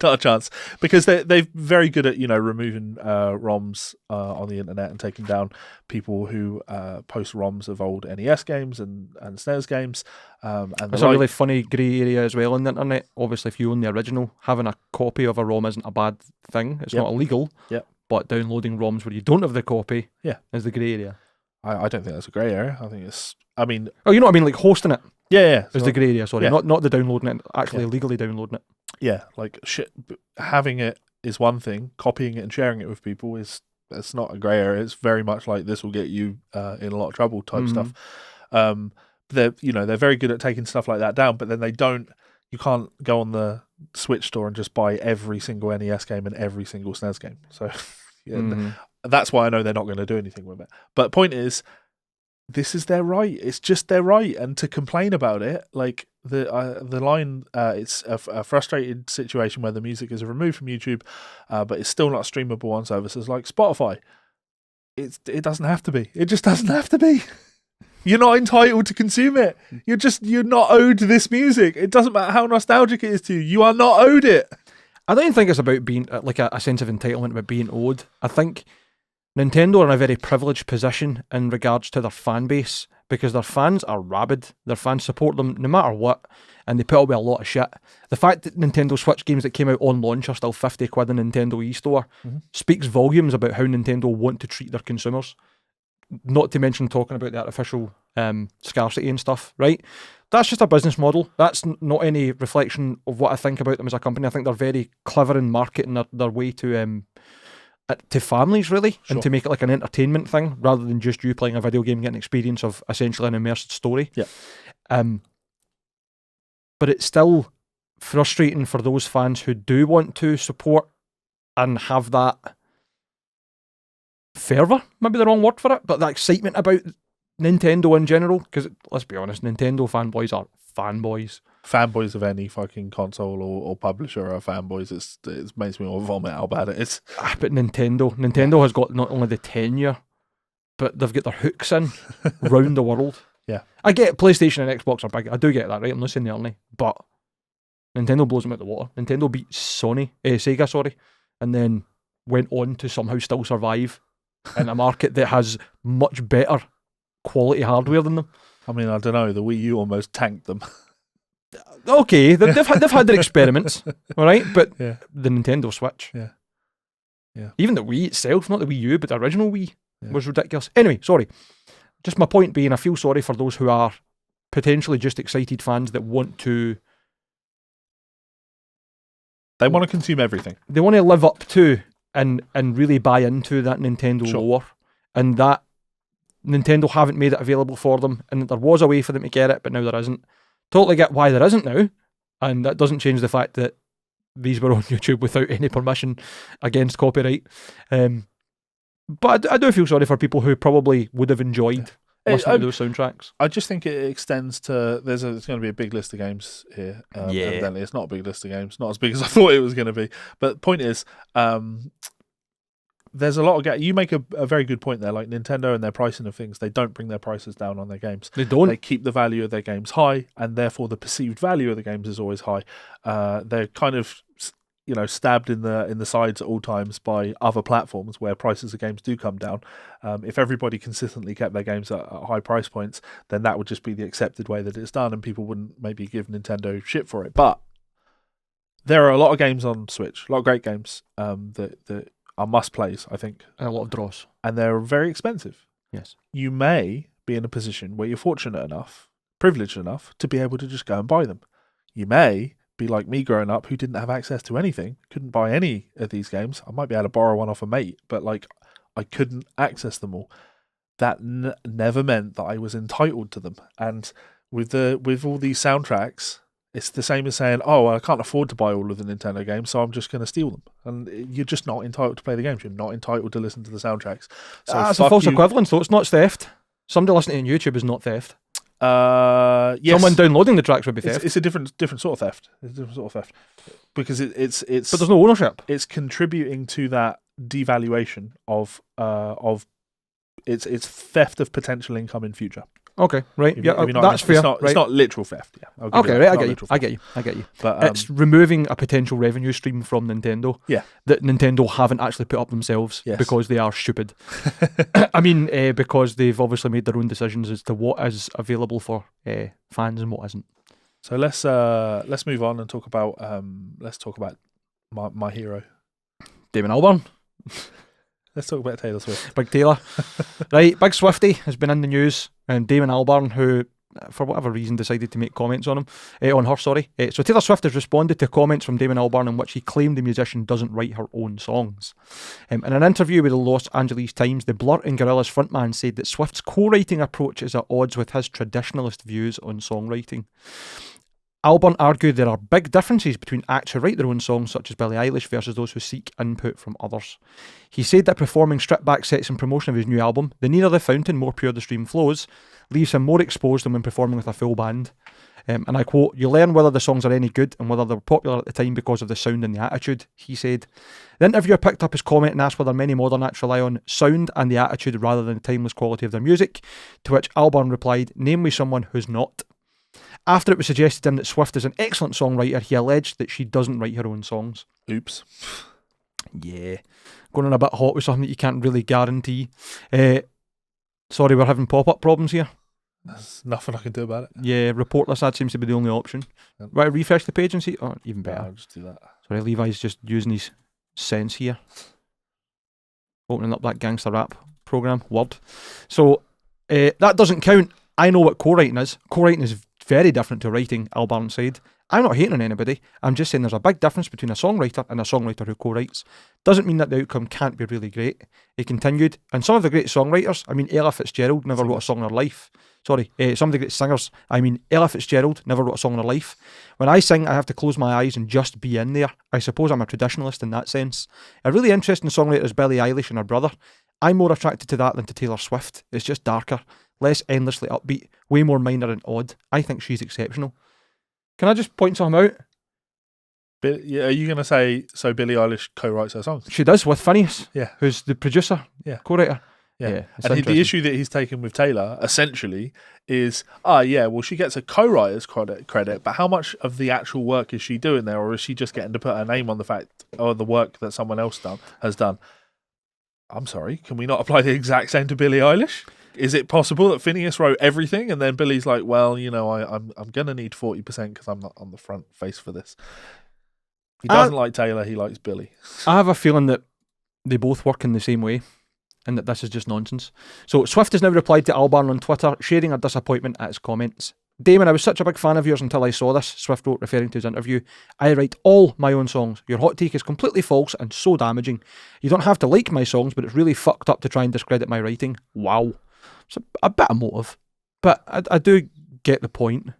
Not a chance. Because they're very good at, removing ROMs on the internet and taking down people who post ROMs of old NES games and SNES games. It's a really funny grey area as well on the internet. Obviously, if you own the original, having a copy of a ROM isn't a bad thing. It's not illegal. Yep. But downloading ROMs where you don't have the copy is the grey area. I don't think that's a grey area. I think it's... Oh, you know what I mean? Like hosting it. Yeah. Is the grey area, sorry. Not the downloading it, actually illegally downloading it. Yeah, shit. Having it is one thing. Copying it and sharing it with people it's not a grey area. It's very much like this will get you in a lot of trouble type stuff. They're very good at taking stuff like that down, but then you can't go on the Switch store and just buy every single NES game and every single SNES game. So that's why I know they're not going to do anything with it. But point is, this is their right. It's just their right, and to complain about it, like the line, it's a frustrated situation where the music is removed from YouTube, but it's still not streamable on services like Spotify. It doesn't have to be. It just doesn't have to be. You're not entitled to consume it. You're not owed this music. It doesn't matter how nostalgic it is to you. You are not owed it. I don't think it's about being like a sense of entitlement about being owed. I think Nintendo are in a very privileged position in regards to their fan base because their fans are rabid. Their fans support them no matter what, and they put up with a lot of shit. The fact that Nintendo Switch games that came out on launch are still 50 quid in Nintendo eStore speaks volumes about how Nintendo want to treat their consumers. Not to mention talking about the artificial scarcity and stuff, right? That's just a business model. That's not any reflection of what I think about them as a company. I think they're very clever in marketing their way to families, really, and to make it like an entertainment thing rather than just you playing a video game getting experience of essentially an immersed story. Yeah. But it's still frustrating for those fans who do want to support and have that fervour, maybe the wrong word for it, but the excitement about Nintendo in general, because let's be honest, Nintendo fanboys are fanboys. Fanboys of any fucking console or publisher are fanboys. It makes me all vomit how bad it is. But Nintendo has got not only the tenure, but they've got their hooks in round the world. Yeah. I get PlayStation and Xbox are big. I do get that, right? I'm not saying they aren't, but Nintendo blows them out the water. Nintendo beat Sega, and then went on to somehow still survive in a market that has much better quality hardware than them. I mean, I don't know. The Wii U almost tanked them. Okay, they've had their experiments, all right? But Yeah. the Nintendo Switch, Yeah. even the Wii itself, not the Wii U, but the original Wii was ridiculous. Anyway, sorry. Just my point being, I feel sorry for those who are potentially just excited fans that want to... They want to consume everything. They want to live up to and really buy into that Nintendo lore, and that Nintendo haven't made it available for them, and that there was a way for them to get it, but now there isn't. Totally get why there isn't now, and that doesn't change the fact that these were on YouTube without any permission against copyright. But I do feel sorry for people who probably would have enjoyed listening to those soundtracks. I just think it extends to... There's going to be a big list of games here. Evidently, it's not a big list of games. Not as big as I thought it was going to be. But the point is... there's a lot of games. You make a very good point there, like Nintendo and their pricing of things. They don't bring their prices down on their games. They don't. They keep the value of their games high, and therefore the perceived value of the games is always high. They're kind of, stabbed in the sides at all times by other platforms where prices of games do come down. If everybody consistently kept their games at high price points, then that would just be the accepted way that it's done, and people wouldn't maybe give Nintendo shit for it. But there are a lot of games on Switch, a lot of great games that are must-plays, I think. And a lot of draws. And they're very expensive. Yes. You may be in a position where you're fortunate enough, privileged enough, to be able to just go and buy them. You may be like me growing up, who didn't have access to anything, couldn't buy any of these games. I might be able to borrow one off a mate, but I couldn't access them all. That never meant that I was entitled to them. And with all these soundtracks... It's the same as saying, I can't afford to buy all of the Nintendo games, so I'm just going to steal them. And you're just not entitled to play the games. You're not entitled to listen to the soundtracks. So it's a false equivalence, though. It's not theft. Somebody listening on YouTube is not theft. Yes. Someone downloading the tracks would be theft. It's a different sort of theft. It's a different sort of theft. Because it's But there's no ownership. It's contributing to that devaluation of it's theft of potential income in future. Okay, right. That's fair. It's not literal theft. Yeah. Okay, right. I get you. But it's removing a potential revenue stream from Nintendo. Yeah. That Nintendo haven't actually put up themselves because they are stupid. I mean, because they've obviously made their own decisions as to what is available for fans and what isn't. So let's move on and talk about my hero, Damon Albarn. Let's talk about Taylor Swift. Big Taylor. Right, Big Swiftie has been in the news, and Damon Albarn, who, for whatever reason, decided to make comments on her. So Taylor Swift has responded to comments from Damon Albarn in which he claimed the musician doesn't write her own songs. In an interview with the Los Angeles Times, the Blur and Gorillaz frontman said that Swift's co-writing approach is at odds with his traditionalist views on songwriting. Albarn argued there are big differences between acts who write their own songs, such as Billie Eilish, versus those who seek input from others. He said that performing stripped-back sets in promotion of his new album, The Nearer the Fountain, More Pure the Stream Flows, leaves him more exposed than when performing with a full band. And I quote, "You learn whether the songs are any good and whether they were popular at the time because of the sound and the attitude," he said. The interviewer picked up his comment and asked whether many modern acts rely on sound and the attitude rather than the timeless quality of their music, to which Albarn replied, "Name me someone who's not." After it was suggested to him that Swift is an excellent songwriter, he alleged that she doesn't write her own songs. Oops. Yeah. Going on a bit hot with something that you can't really guarantee. Sorry, we're having pop-up problems here. There's nothing I can do about it. Yeah, report this ad seems to be the only option. Yep. Right, refresh the page and see. Oh, even better. I'll just do that. Sorry, Levi's just using his sense here. Opening up that gangster rap program, Word. So, that doesn't count. I know what co-writing is. Co-writing is very different to writing, Albarn said. I'm not hating on anybody. I'm just saying there's a big difference between a songwriter and a songwriter who co-writes. Doesn't mean that the outcome can't be really great. He continued, and some of the great songwriters, I mean, Ella Fitzgerald never wrote a song in her life. Sorry, some of the great singers, I mean, Ella Fitzgerald never wrote a song in her life. When I sing, I have to close my eyes and just be in there. I suppose I'm a traditionalist in that sense. A really interesting songwriter is Billie Eilish and her brother. I'm more attracted to that than to Taylor Swift. It's just darker, less endlessly upbeat, way more minor and odd. I think she's exceptional. Can I just point something out? Are you going to say, so Billie Eilish co-writes her songs? She does, with Phineas, Yeah. who's the producer, Yeah. co-writer. Yeah, And the issue that he's taken with Taylor, essentially, is, well, she gets a co-writer's credit, but how much of the actual work is she doing there, or is she just getting to put her name on the fact, or the work that someone else has done? I'm sorry, can we not apply the exact same to Billie Eilish? Is it possible that Phineas wrote everything and then Billy's like, well, I'm going to need 40% because I'm not on the front face for this? He doesn't like Taylor, he likes Billy. I have a feeling that they both work in the same way and that this is just nonsense. So Swift has now replied to Albarn on Twitter, sharing her disappointment at his comments. Damon, I was such a big fan of yours until I saw this, Swift wrote, referring to his interview. I write all my own songs. Your hot take is completely false and so damaging. You don't have to like my songs, but it's really fucked up to try and discredit my writing. Wow. It's a bit of motive, but I do get the point.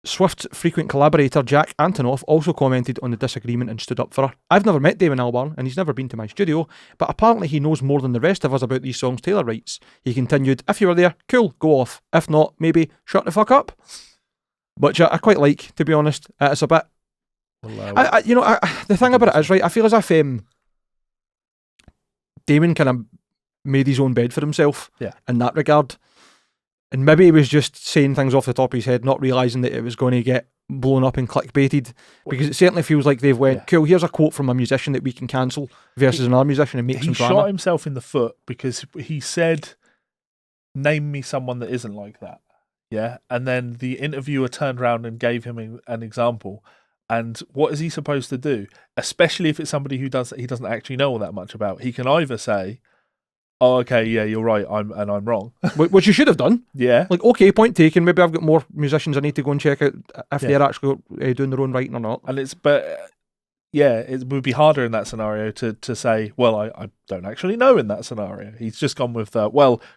Swift's frequent collaborator Jack Antonoff also commented on the disagreement and stood up for her. I've never met Damon Albarn and he's never been to my studio, but apparently he knows more than the rest of us about these songs Taylor writes. He continued, if you were there, cool, go off. If not, maybe shut the fuck up. Which I quite like, to be honest. It's a bit... the thing about it is, right, I feel as if Damon kind of made his own bed for himself in that regard. And maybe he was just saying things off the top of his head, not realising that it was going to get blown up and clickbaited. Because it certainly feels like they've went, cool, here's a quote from a musician that we can cancel versus another musician and make some drama. He shot himself in the foot because he said, name me someone that isn't like that. Yeah. And then the interviewer turned around and gave him an example. And what is he supposed to do? Especially if it's somebody he doesn't actually know all that much about. He can either say, oh, okay, yeah, you're right, I'm wrong. Which you should have done. Yeah. Like, okay, point taken. Maybe I've got more musicians I need to go and check out if they're actually doing their own writing or not. And it would be harder in that scenario to say, well, I don't actually know in that scenario. He's just gone with,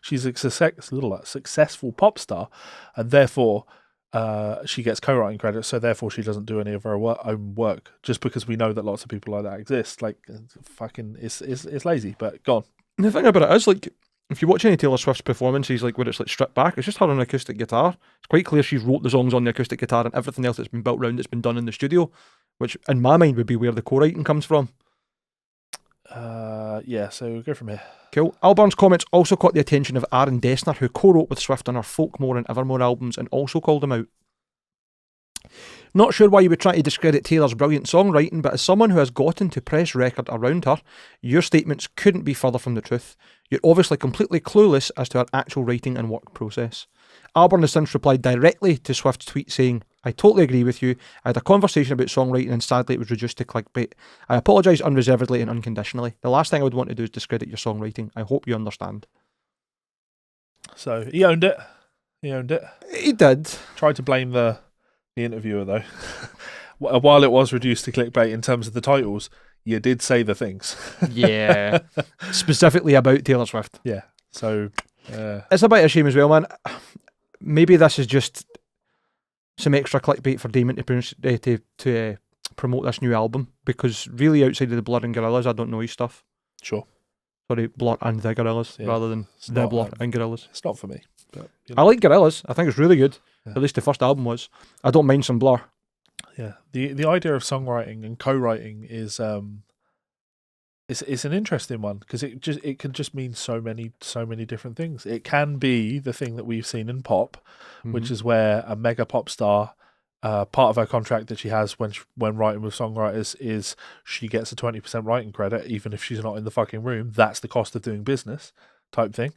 she's a successful pop star, and therefore she gets co-writing credit, so therefore she doesn't do any of her own work, just because we know that lots of people like that exist. Like, fucking, it's lazy, but gone. The thing about it is, like, if you watch any Taylor Swift's performances, like where it's like stripped back, it's just her on an acoustic guitar. It's quite clear she's wrote the songs on the acoustic guitar, and everything else that's been built around it's been done in the studio, which in my mind would be where the co-writing comes from. So go from here. Cool. Albarn's comments also caught the attention of Aaron Dessner, who co-wrote with Swift on her Folkmore and Evermore albums, and also called him out. Not sure why you would try to discredit Taylor's brilliant songwriting, but as someone who has gotten to press record around her, your statements couldn't be further from the truth. You're obviously completely clueless as to her actual writing and work process. Albarn has since replied directly to Swift's tweet saying, I totally agree with you. I had a conversation about songwriting and sadly it was reduced to clickbait. I apologise unreservedly and unconditionally. The last thing I would want to do is discredit your songwriting. I hope you understand. So he owned it. He did. Tried to blame the interviewer though. While it was reduced to clickbait in terms of the titles, you did say the things. Yeah. Specifically about Taylor Swift. Yeah. So it's a bit of a shame as well, man. Maybe this is just some extra clickbait for Damon to promote this new album, because really outside of the Blur and Gorillaz, I don't know his stuff. Sure. Sorry, Blur and the Gorillaz rather than the Blur and Gorillaz. It's not for me. But, I like Gorillaz. I think it's really good. Yeah. At least the first album was. I don't mind some Blur. Yeah. The idea of songwriting and co-writing is it's an interesting one, because it can just mean so many different things. It can be the thing that we've seen in pop, which is where a mega pop star, part of her contract that she has when writing with songwriters is she gets a 20% writing credit, even if she's not in the fucking room. That's the cost of doing business. type thing,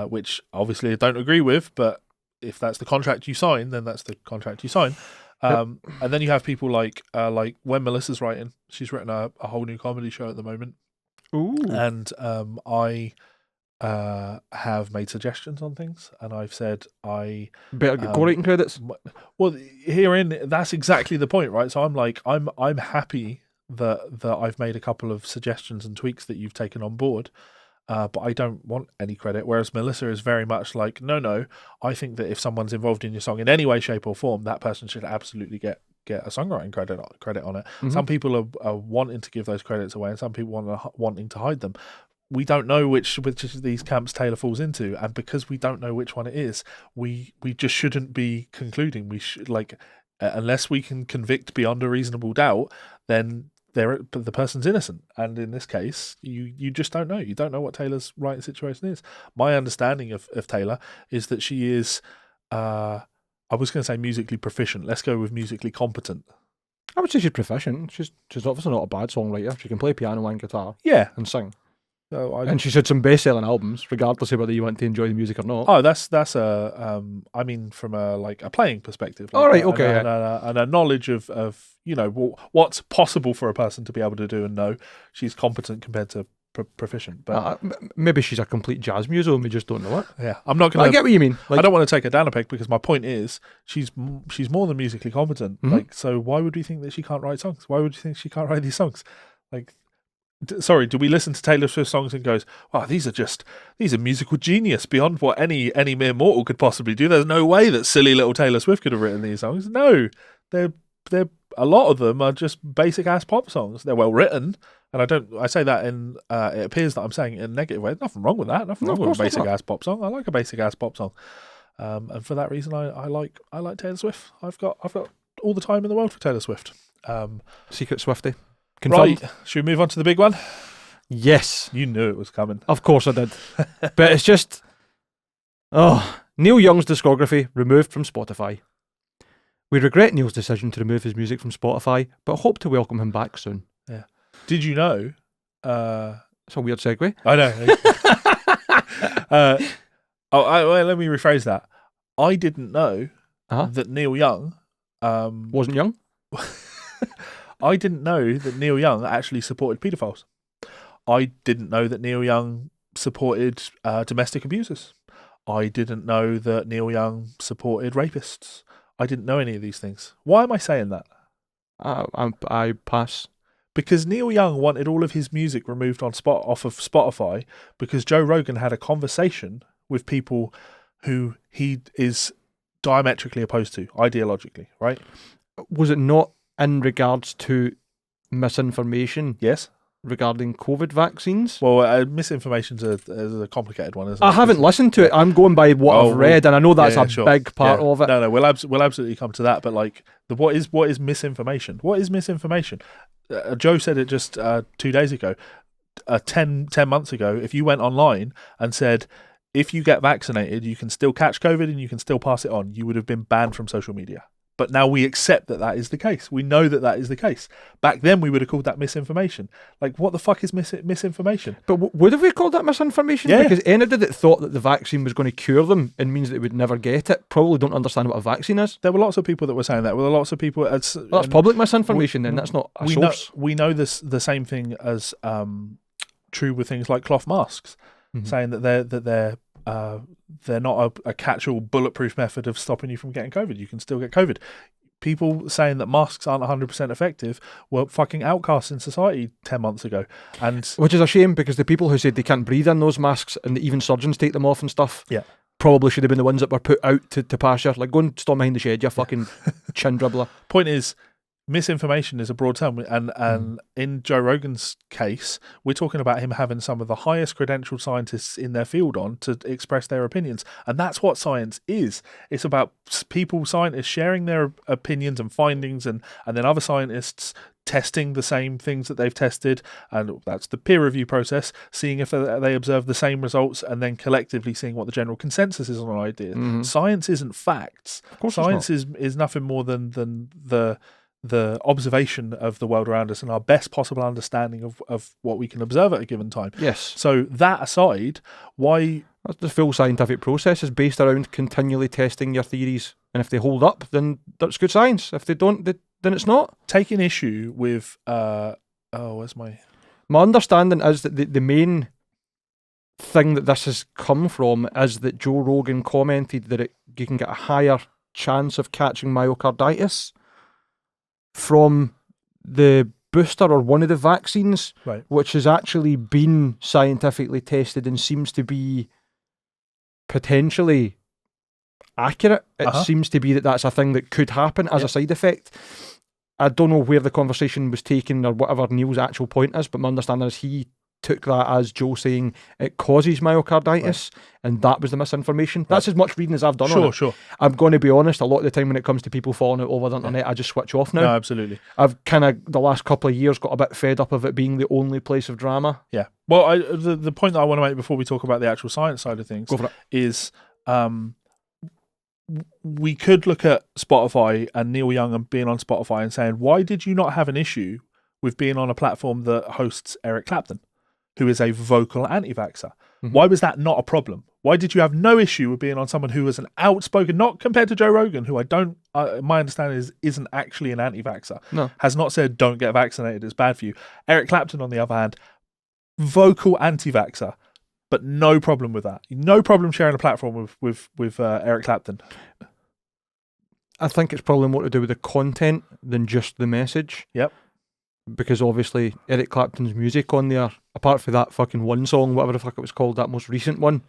which obviously I don't agree with, but if that's the contract you sign, then that's the contract you sign. And then you have people like when Melissa's writing, she's written a whole new comedy show at the moment. Ooh. And I have made suggestions on things, and I've said I better get co-writing credits. Well, herein, that's exactly the point, right? So I'm like, I'm happy that I've made a couple of suggestions and tweaks that you've taken on board, but I don't want any credit. Whereas Melissa is very much like, no, I think that if someone's involved in your song in any way, shape, or form, that person should absolutely get a songwriting credit on it. Mm-hmm. Some people are wanting to give those credits away, and some people wanting to hide them. We don't know which of these camps Taylor falls into, and because we don't know which one it is, we just shouldn't be concluding. We should, like, unless we can convict beyond a reasonable doubt, then the person's innocent. And in this case, you just don't know. You don't know what Taylor's writing situation is. My understanding of Taylor is that she is, I was going to say musically proficient. Let's go with musically competent. I would say she's proficient. She's obviously not a bad songwriter. She can play piano and guitar. Yeah. And sing. So and she's had some best-selling albums, regardless of whether you want to enjoy the music or not. Oh, that's I mean, from a playing perspective. All right, okay, and a knowledge of what's possible for a person to be able to do and know. She's competent compared to proficient. But maybe she's a complete jazz muso and we just don't know it. Yeah, I'm not gonna. I get what you mean. I don't want to take her down a peg, because my point is she's more than musically competent. Mm-hmm. Like, so why would we think that she can't write songs? Why would you think she can't write these songs? Like. Sorry, do we listen to Taylor Swift songs and goes, "Wow, these are musical genius beyond what any mere mortal could possibly do"? There's no way that silly little Taylor Swift could have written these songs. No, they're a lot of them are just basic ass pop songs. They're well written, and I say that in it appears that I'm saying it in a negative way. Nothing wrong with that. Nothing wrong with a basic ass pop song. I like a basic ass pop song, and for that reason, I like Taylor Swift. I've got all the time in the world for Taylor Swift. Secret Swiftie. Confirmed. Right, should we move on to the big one? Yes. You knew it was coming. Of course I did. But it's just... Neil Young's discography removed from Spotify. We regret Neil's decision to remove his music from Spotify, but hope to welcome him back soon. Yeah. Did you know... It's a weird segue. I know. Let me rephrase that. I didn't know that Neil Young... wasn't young? I didn't know that Neil Young actually supported paedophiles. I didn't know that Neil Young supported domestic abusers. I didn't know that Neil Young supported rapists. I didn't know any of these things. Why am I saying that? I pass. Because Neil Young wanted all of his music removed off of Spotify because Joe Rogan had a conversation with people who he is diametrically opposed to, ideologically, right? Was it not in regards to misinformation? Yes. Regarding COVID vaccines? Well, misinformation's a complicated one, isn't it? I haven't listened to it. I'm going by what I've read, and I know that's big part of it. No, we'll absolutely come to that. But like, what is misinformation? What is misinformation? Joe said it just 2 days ago. 10 months ago, if you went online and said, if you get vaccinated, you can still catch COVID and you can still pass it on, you would have been banned from social media. But now we accept that is the case. We know that is the case. Back then, we would have called that misinformation. Like, what the fuck is misinformation? But would have we called that misinformation? Yeah. Because anybody that thought that the vaccine was going to cure them and means that they would never get it probably don't understand what a vaccine is. There were lots of people that were saying that. There were lots of people... that's public misinformation then. That's not a source. We know this the same thing as true with things like cloth masks, saying that they're not a catch-all bulletproof method of stopping you from getting COVID. You can still get COVID. People saying that masks aren't 100% effective were fucking outcasts in society 10 months ago. Which is a shame, because the people who said they can't breathe in those masks, and even surgeons take them off and stuff, probably should have been the ones that were put out to pasture. Like, go and storm behind the shed, you fucking chin dribbler. Point is, misinformation is a broad term, and in Joe Rogan's case, we're talking about him having some of the highest credentialed scientists in their field on to express their opinions, and that's what science is. It's about scientists sharing their opinions and findings, and then other scientists testing the same things that they've tested, and that's the peer review process, seeing if they observe the same results, and then collectively seeing what the general consensus is on an idea. Science isn't facts. Of course science is nothing more than the the observation of the world around us and our best possible understanding of what we can observe at a given time. Yes. So that aside, why... The full scientific process is based around continually testing your theories. And if they hold up, then that's good science. If they don't, then it's not. Taking issue with... where's my... My understanding is that the main thing that this has come from is that Joe Rogan commented that you can get a higher chance of catching myocarditis from the booster or one of the vaccines, Right. which has actually been scientifically tested and seems to be potentially accurate. It seems to be that that's a thing that could happen as a side effect. I don't know where the conversation was taken or whatever Neil's actual point is, but my understanding is he took that as Joe saying it causes myocarditis, and that was the misinformation. That's as much reading as I've done on it. Sure. I'm going to be honest, a lot of the time when it comes to people falling out over the internet, I just switch off now. No, absolutely. I've kind of, the last couple of years, got a bit fed up of it being the only place of drama. Yeah. Well, the point that I want to make before we talk about the actual science side of things is we could look at Spotify and Neil Young and being on Spotify and saying, why did you not have an issue with being on a platform that hosts Eric Clapton, who is a vocal anti-vaxxer? Mm-hmm. Why was that not a problem? Why did you have no issue with being on someone who was an outspoken, not compared to Joe Rogan, who my understanding is isn't actually an anti-vaxxer, has not said don't get vaccinated, it's bad for you. Eric Clapton, on the other hand, vocal anti-vaxxer, but no problem with that. No problem sharing a platform with Eric Clapton. I think it's probably more to do with the content than just the message. Yep. Because obviously Eric Clapton's music on there, apart from that fucking one song, whatever the fuck it was called, that most recent one,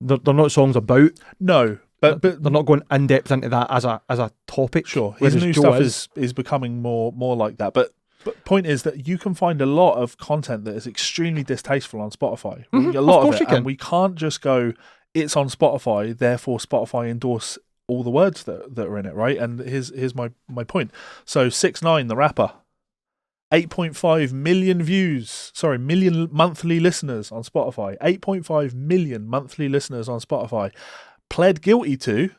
they're not songs about. No, but they're not going in depth into that as a topic. Sure, his new stuff is becoming more like that. But point is that you can find a lot of content that is extremely distasteful on Spotify. Mm-hmm, a lot of it, and we can't just go, it's on Spotify, therefore Spotify endorse all the words that are in it, right? And here's my point. So 6ix9ine, the rapper, 8.5 million million monthly listeners on Spotify. 8.5 million monthly listeners on Spotify. Pled guilty to,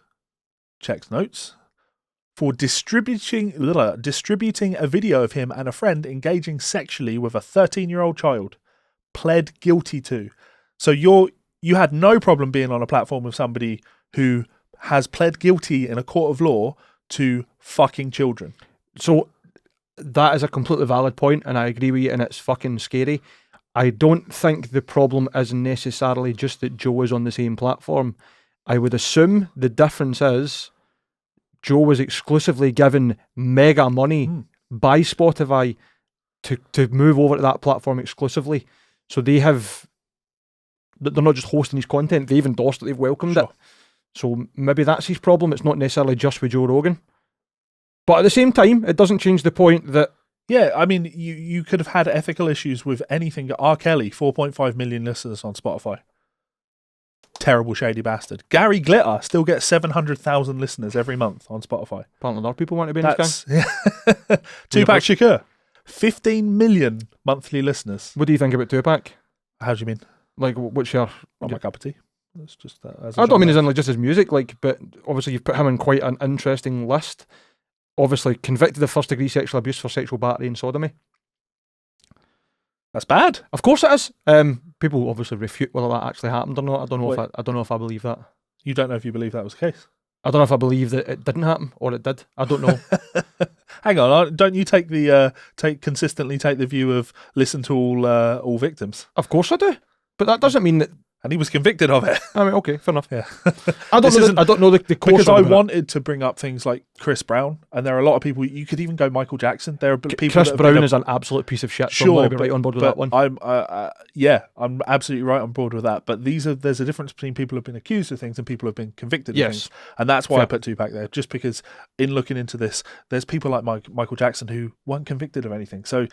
checks notes, for distributing a video of him and a friend engaging sexually with a 13-year-old child. Pled guilty to. So you had no problem being on a platform with somebody who has pled guilty in a court of law to fucking children. So that is a completely valid point, and I agree with you, and it's fucking scary. I don't think the problem is necessarily just that Joe is on the same platform. I would assume the difference is Joe was exclusively given mega money by Spotify to move over to that platform exclusively. So they're not just hosting his content, they've endorsed it, they've welcomed it. So maybe that's his problem. It's not necessarily just with Joe Rogan. But at the same time, it doesn't change the point that... Yeah, I mean, you could have had ethical issues with anything. R. Kelly, 4.5 million listeners on Spotify. Terrible, shady bastard. Gary Glitter still gets 700,000 listeners every month on Spotify. Apparently other people want to be in this game. Yeah. Tupac Shakur, 15 million monthly listeners. What do you think about Tupac? How do you mean? Like, what's your... Not my cup of tea. That's just I don't mean as in like just his music, like, but obviously you've put him in quite an interesting list. Obviously convicted of first degree sexual abuse for sexual battery and sodomy. That's bad. Of course it is. People obviously refute whether that actually happened or not. I don't know if I believe that. You don't know if you believe that was the case? I don't know if I believe that it didn't happen or it did. I don't know. Hang on, don't you consistently take the view of listen to all victims? Of course I do, but that doesn't mean that. And he was convicted of it. I mean, okay, fair enough. Yeah. I don't know the course. Because I wanted to bring up things like Chris Brown, and there are a lot of people. You could even go Michael Jackson. There are people. Chris Brown is an absolute piece of shit. So I'm going to be right on board with that one. I'm absolutely right on board with that. But there's a difference between people who have been accused of things and people who have been convicted of things, and that's why I put Tupac there. Just because in looking into this, there's people like Michael Jackson who weren't convicted of anything. So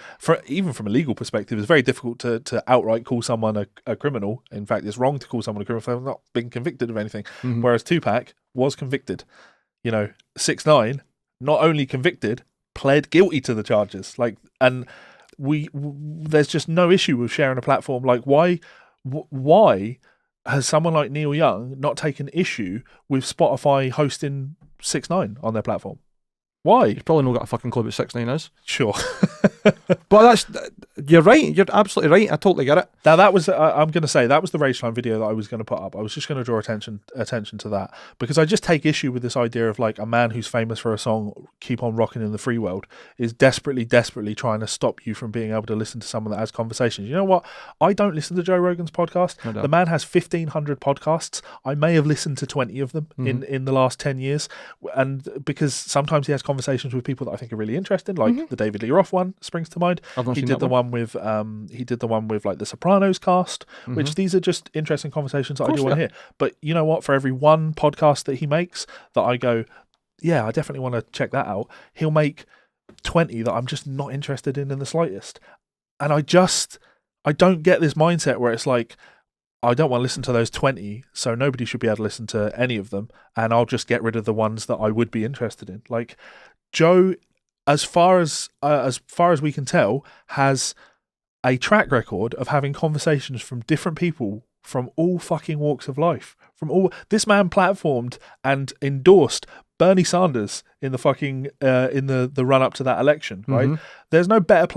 even from a legal perspective, it's very difficult to outright call someone a criminal. In fact, it's wrong to call someone a criminal if they've not been convicted of anything. Mm-hmm. Whereas Tupac was convicted. 6ix9ine, not only convicted, pled guilty to the charges. And there's just no issue with sharing a platform. Like, why has someone like Neil Young not taken issue with Spotify hosting 6ix9ine on their platform? Why? You've probably not got a fucking clue what 6ix9ine is. Sure. But you're right. You're absolutely right. I totally get it. Now that was, I'm going to say, that was the Rageline video that I was going to put up. I was just going to draw attention to that, because I just take issue with this idea of like a man who's famous for a song, Keep On Rocking in the Free World, is desperately trying to stop you from being able to listen to someone that has conversations. You know what? I don't listen to Joe Rogan's podcast. No doubt. The man has 1,500 podcasts. I may have listened to 20 of them in the last 10 years. And because sometimes he has conversations with people that I think are really interesting, like the David Lee Roth one springs to mind. He did the one with like the Sopranos cast, which these are just interesting conversations that I do want to hear. But you know what? For every one podcast that he makes that I go, yeah, I definitely want to check that out, he'll make 20 that I'm just not interested in the slightest. And I don't get this mindset where it's like, I don't want to listen to those 20, so nobody should be able to listen to any of them, and I'll just get rid of the ones that I would be interested in. Like, Joe, as far as we can tell, has a track record of having conversations from different people from all fucking walks of life. This man platformed and endorsed Bernie Sanders in the fucking in the run up to that election, right? There's no better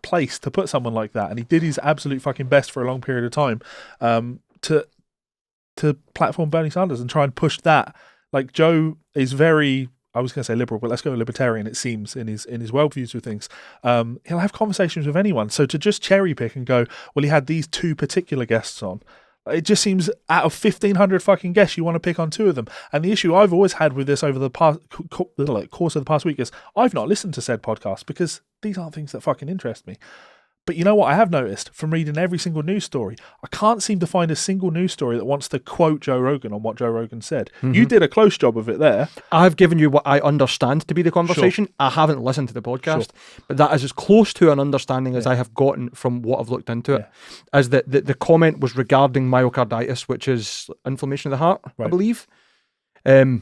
place to put someone like that, and he did his absolute fucking best for a long period of time to platform Bernie Sanders and try and push that. Like, Joe is very, I was going to say liberal, but let's go libertarian, it seems, in his worldviews with things. He'll have conversations with anyone. So to just cherry pick and go, well, he had these 2 particular guests on, it just seems out of 1,500 fucking guests, you want to pick on 2 of them. And the issue I've always had with this over the past course of the past week is I've not listened to said podcast because these aren't things that fucking interest me. But you know what I have noticed from reading every single news story? I can't seem to find a single news story that wants to quote Joe Rogan on what Joe Rogan said. You did a close job of it there. I've given you what I understand to be the conversation. Sure. I haven't listened to the podcast, but that is as close to an understanding as I have gotten from what I've looked into it. As the comment was regarding myocarditis, which is inflammation of the heart, I believe, and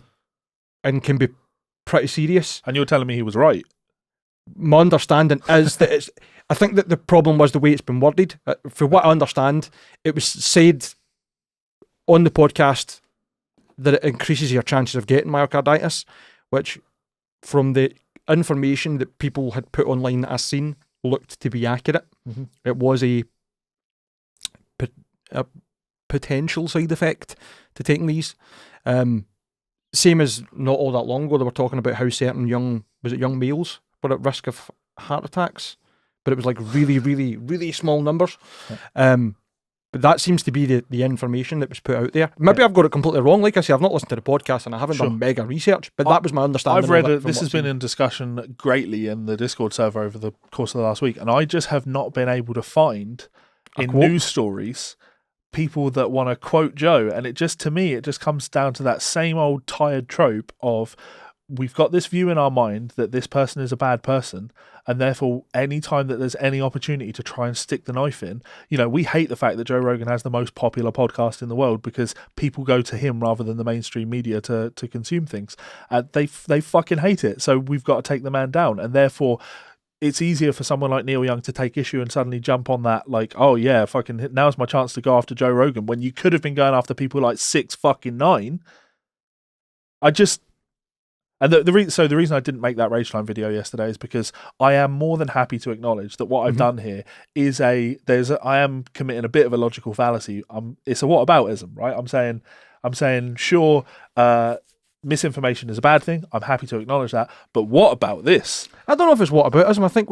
can be pretty serious. And you're telling me he was right? My understanding is that I think that the problem was the way it's been worded. For what I understand, it was said on the podcast that it increases your chances of getting myocarditis, which, from the information that people had put online that I've seen, looked to be accurate. It was a potential side effect to taking these. Same as not all that long ago, they were talking about how certain young males were at risk of heart attacks, but it was like really, really, really small numbers. But that seems to be the information that was put out there. Maybe I've got it completely wrong. Like I say, I've not listened to the podcast and I haven't done mega research, but that was my understanding. I've read it. This has been in discussion greatly in the Discord server over the course of the last week, and I just have not been able to find in news stories people that want to quote Joe. And it just, to me, it just comes down to that same old tired trope of, we've got this view in our mind that this person is a bad person, and therefore any time that there's any opportunity to try and stick the knife in, we hate the fact that Joe Rogan has the most popular podcast in the world because people go to him rather than the mainstream media to consume things. They fucking hate it. So we've got to take the man down, and therefore it's easier for someone like Neil Young to take issue and suddenly jump on that, like, oh yeah, fucking now's my chance to go after Joe Rogan, when you could have been going after people like 6ix9ine. And the reason I didn't make that Rageline video yesterday is because I am more than happy to acknowledge that what I've done here is I am committing a bit of a logical fallacy. It's a whataboutism, right? I'm saying sure, misinformation is a bad thing. I'm happy to acknowledge that. But what about this? I don't know if it's whataboutism. I think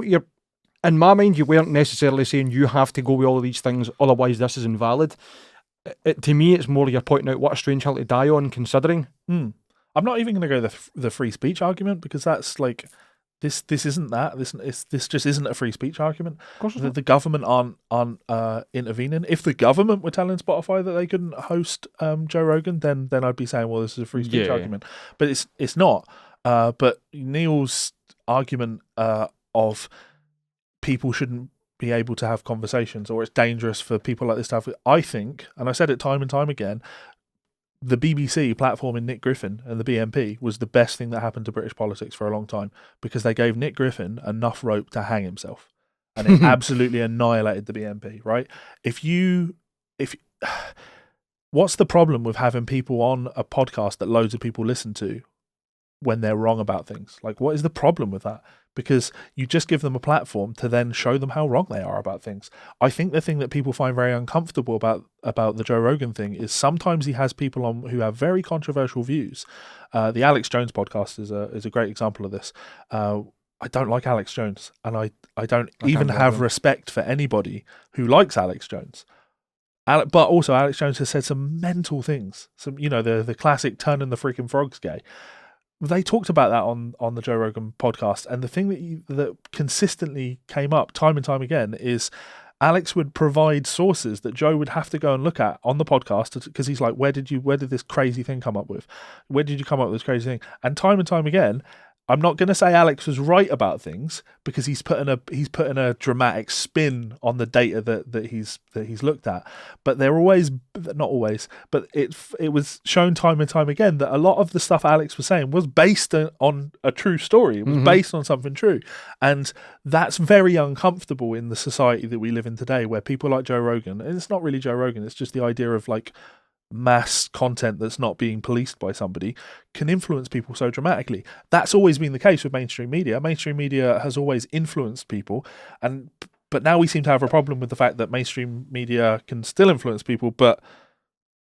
in my mind, you weren't necessarily saying you have to go with all of these things, otherwise this is invalid. To me, it's more you're pointing out what a strange hill to die on, considering. I'm not even going to go the free speech argument, because that's like this isn't that. This just isn't a free speech argument. The government aren't intervening. If the government were telling Spotify that they couldn't host Joe Rogan, then I'd be saying, well, this is a free speech argument. But it's not. But Neil's argument of people shouldn't be able to have conversations, or it's dangerous for people like this to have, I think, and I said it time and time again, the BBC platforming Nick Griffin and the BNP was the best thing that happened to British politics for a long time, because they gave Nick Griffin enough rope to hang himself, and it absolutely annihilated the BNP, right? What's the problem with having people on a podcast that loads of people listen to when they're wrong about things. Like, what is the problem with that? Because you just give them a platform to then show them how wrong they are about things. I think the thing that people find very uncomfortable about the Joe Rogan thing is sometimes he has people on who have very controversial views. The Alex Jones podcast is a great example of this. I don't like Alex Jones, and I don't even have respect for anybody who likes Alex Jones. But also, Alex Jones has said some mental things. Some, the classic turning the freaking frogs gay. They talked about that on the Joe Rogan podcast, and the thing that consistently came up time and time again is Alex would provide sources that Joe would have to go and look at on the podcast, because he's like, where did this crazy thing come up with? Where did you come up with this crazy thing? And time again, I'm not going to say Alex was right about things, because he's putting a dramatic spin on the data that he's looked at. But they're always, not always, but it was shown time and time again that a lot of the stuff Alex was saying was based on a true story. It was based on something true, and that's very uncomfortable in the society that we live in today, where people like Joe Rogan, and it's not really Joe Rogan, it's just the idea of like mass content that's not being policed by somebody, can influence people so dramatically. That's always been the case with mainstream media. Mainstream media has always influenced people, but now we seem to have a problem with the fact that mainstream media can still influence people, but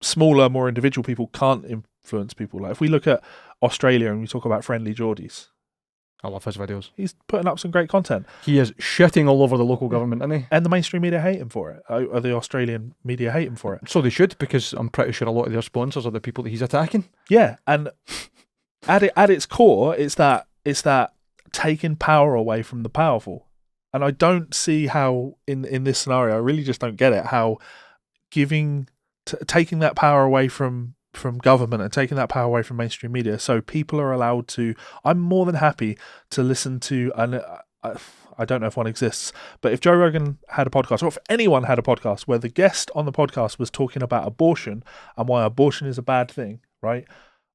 smaller, more individual people can't influence people. Like if we look at Australia and we talk about Friendly Geordies, I love his videos. He's putting up some great content. He is shitting all over the local government, isn't he? And the mainstream media hate him for it. Or the Australian media hate him for it. So they should, because I'm pretty sure a lot of their sponsors are the people that he's attacking. Yeah, and at its core, it's that taking power away from the powerful. And I don't see how in this scenario, I really just don't get it, how taking that power away from government and taking that power away from mainstream media, so people are allowed to. I'm more than happy to listen to, and I don't know if one exists, but if Joe Rogan had a podcast, or if anyone had a podcast where the guest on the podcast was talking about abortion and why abortion is a bad thing, right?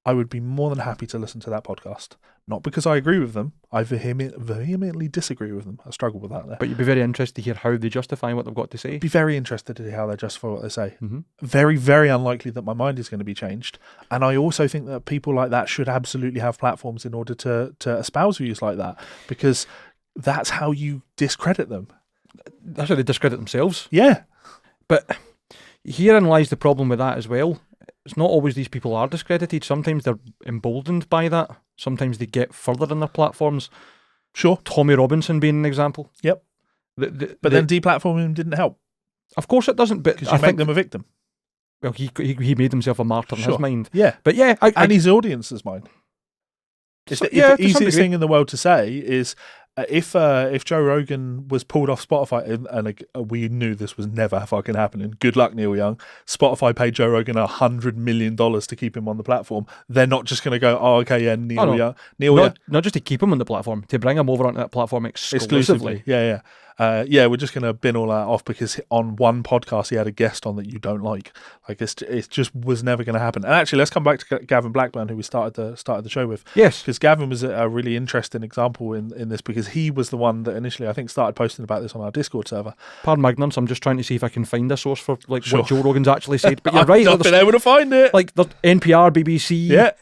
I would be more than happy to listen to that podcast. Not because I agree with them. I vehemently disagree with them. I struggle with that there. But you'd be very interested to hear how they justify what they've got to say. Be very interested to hear how they justify what they say. Mm-hmm. Very, very unlikely that my mind is going to be changed. And I also think that people like that should absolutely have platforms in order to espouse views like that, because that's how you discredit them. That's how they discredit themselves. Yeah. But herein lies the problem with that as well. It's not always these people are discredited. Sometimes they're emboldened by that. Sometimes they get further in their platforms. Sure. Tommy Robinson being an example. Yep. But then deplatforming him didn't help. Of course it doesn't. But because you make them a victim. Well, he made himself a martyr in his mind. Yeah. But yeah. And his audience's mind. The easiest thing in the world to say is, if Joe Rogan was pulled off Spotify, and we knew this was never fucking happening, good luck, Neil Young. Spotify paid Joe Rogan $100 million to keep him on the platform. They're not just going to go, oh, okay, yeah, Neil Young. Not just to keep him on the platform, to bring him over onto that platform exclusively. Yeah. We're just going to bin all that off because on one podcast he had a guest on that you don't like. Like it just was never going to happen. And actually, let's come back to Gavin Blackburn, who we started the show with. Yes, because Gavin was a really interesting example in this, because he was the one that initially I think started posting about this on our Discord server. Pardon my ignorance, I'm just trying to see if I can find a source for what Joe Rogan's actually said. But you're right, I've not been able to find it. Like the NPR, BBC. Yeah.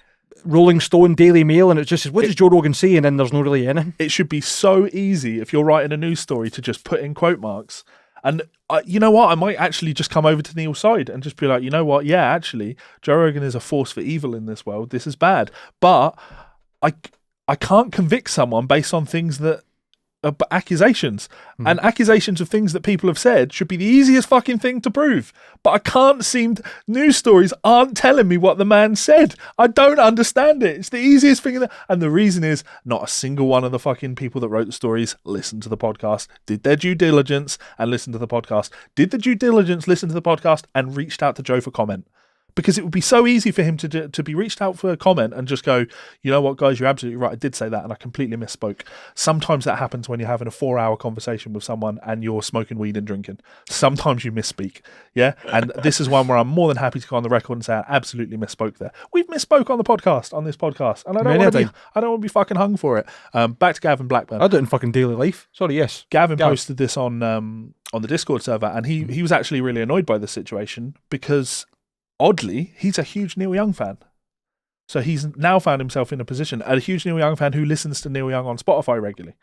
Rolling Stone, Daily Mail, and it just says, what does Joe Rogan say? And then there's no really anything. It should be so easy if you're writing a news story to just put in quote marks. And you know what? I might actually just come over to Neil's side and just be like, you know what? Yeah, actually, Joe Rogan is a force for evil in this world. This is bad. But I can't convict someone based on things that are accusations. And accusations of things that people have said should be the easiest fucking thing to prove. But I can't news stories aren't telling me what the man said. I don't understand it. It's the easiest thing. And the reason is not a single one of the fucking people that wrote the stories listened to the podcast, did their due diligence and listened to the podcast, did the due diligence, listen to the podcast and reached out to Joe for comment. Because it would be so easy for him to be reached out for a comment and just go, you know what, guys, you're absolutely right. I did say that and I completely misspoke. Sometimes that happens when you're having a 4-hour conversation with someone and you're smoking weed and drinking. Sometimes you misspeak. Yeah. And this is one where I'm more than happy to go on the record and say I absolutely misspoke there. We've misspoke on this podcast. And I don't want to be fucking hung for it. Back to Gavin Blackburn. I do it in fucking daily life. Sorry, yes. Gavin posted this on the Discord server, and he was actually really annoyed by the situation because, oddly, he's a huge Neil Young fan. So he's now found himself in a position, a huge Neil Young fan who listens to Neil Young on Spotify regularly.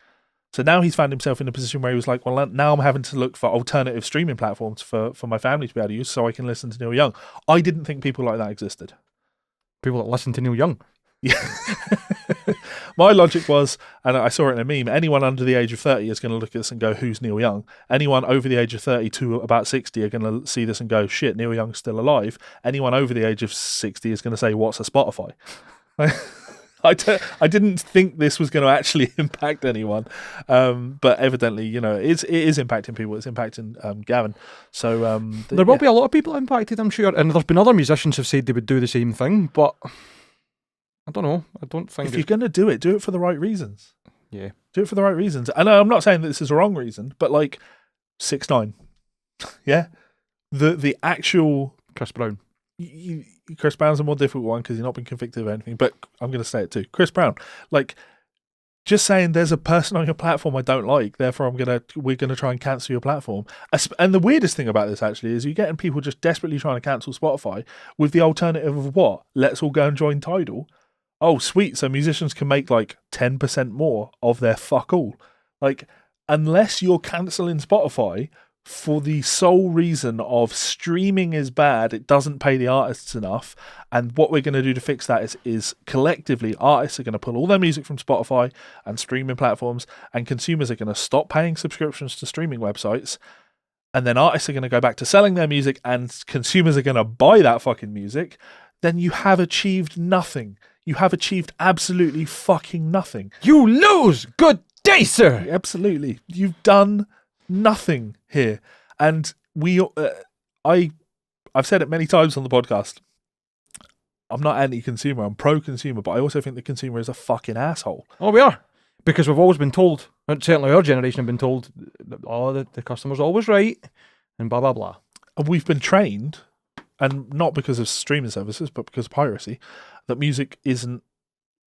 So now he's found himself in a position where he was like, well, now I'm having to look for alternative streaming platforms for my family to be able to use so I can listen to Neil Young. I didn't think people like that existed. People that listen to Neil Young. Yeah. My logic was, and I saw it in a meme, anyone under the age of 30 is going to look at this and go, who's Neil Young? Anyone over the age of 30 to about 60 are going to see this and go, shit, Neil Young's still alive. Anyone over the age of 60 is going to say, what's a Spotify? I didn't think this was going to actually impact anyone, but evidently, it is impacting people. It's impacting Gavin. So there will be a lot of people impacted, I'm sure, and there's been other musicians who've said they would do the same thing, but I don't know. I don't think if you're going to do it for the right reasons. Yeah, do it for the right reasons. And I'm not saying that this is a wrong reason, but like 6ix9ine, yeah, the actual Chris Brown. Chris Brown's a more difficult one because he's not been convicted of anything, but I'm going to say it too. Chris Brown, like, just saying there's a person on your platform I don't like, therefore we're gonna try and cancel your platform. And the weirdest thing about this actually is you're getting people just desperately trying to cancel Spotify with the alternative of what? Let's all go and join Tidal. Oh, sweet! So musicians can make like 10% more of their fuck all. Like, unless you're cancelling Spotify for the sole reason of streaming is bad, it doesn't pay the artists enough, and what we're going to do to fix that is collectively artists are going to pull all their music from Spotify and streaming platforms, and consumers are going to stop paying subscriptions to streaming websites, and then artists are going to go back to selling their music and consumers are going to buy that fucking music. Then you have achieved nothing. You have achieved absolutely fucking nothing. You lose! Good day, sir! Absolutely. You've done nothing here. And I've said it many times on the podcast. I'm not anti-consumer, I'm pro-consumer, but I also think the consumer is a fucking asshole. Oh, we are. Because we've always been told, and certainly our generation have been told, that the customer's always right, and blah, blah, blah. And we've been trained, and not because of streaming services, but because of piracy, that music isn't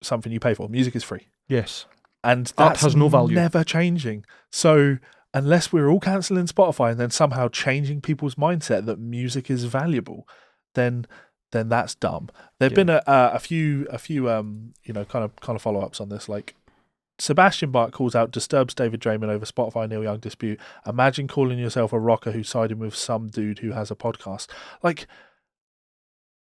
something you pay for. Music is free. Yes. And that has no value. Never changing. So unless we're all cancelling Spotify and then somehow changing people's mindset that music is valuable, then that's dumb. There've been a few kind of follow-ups on this. Like, Sebastian Bach calls out Disturbed's David Draymond over Spotify Neil Young dispute. Imagine calling yourself a rocker who's siding with some dude who has a podcast. Like,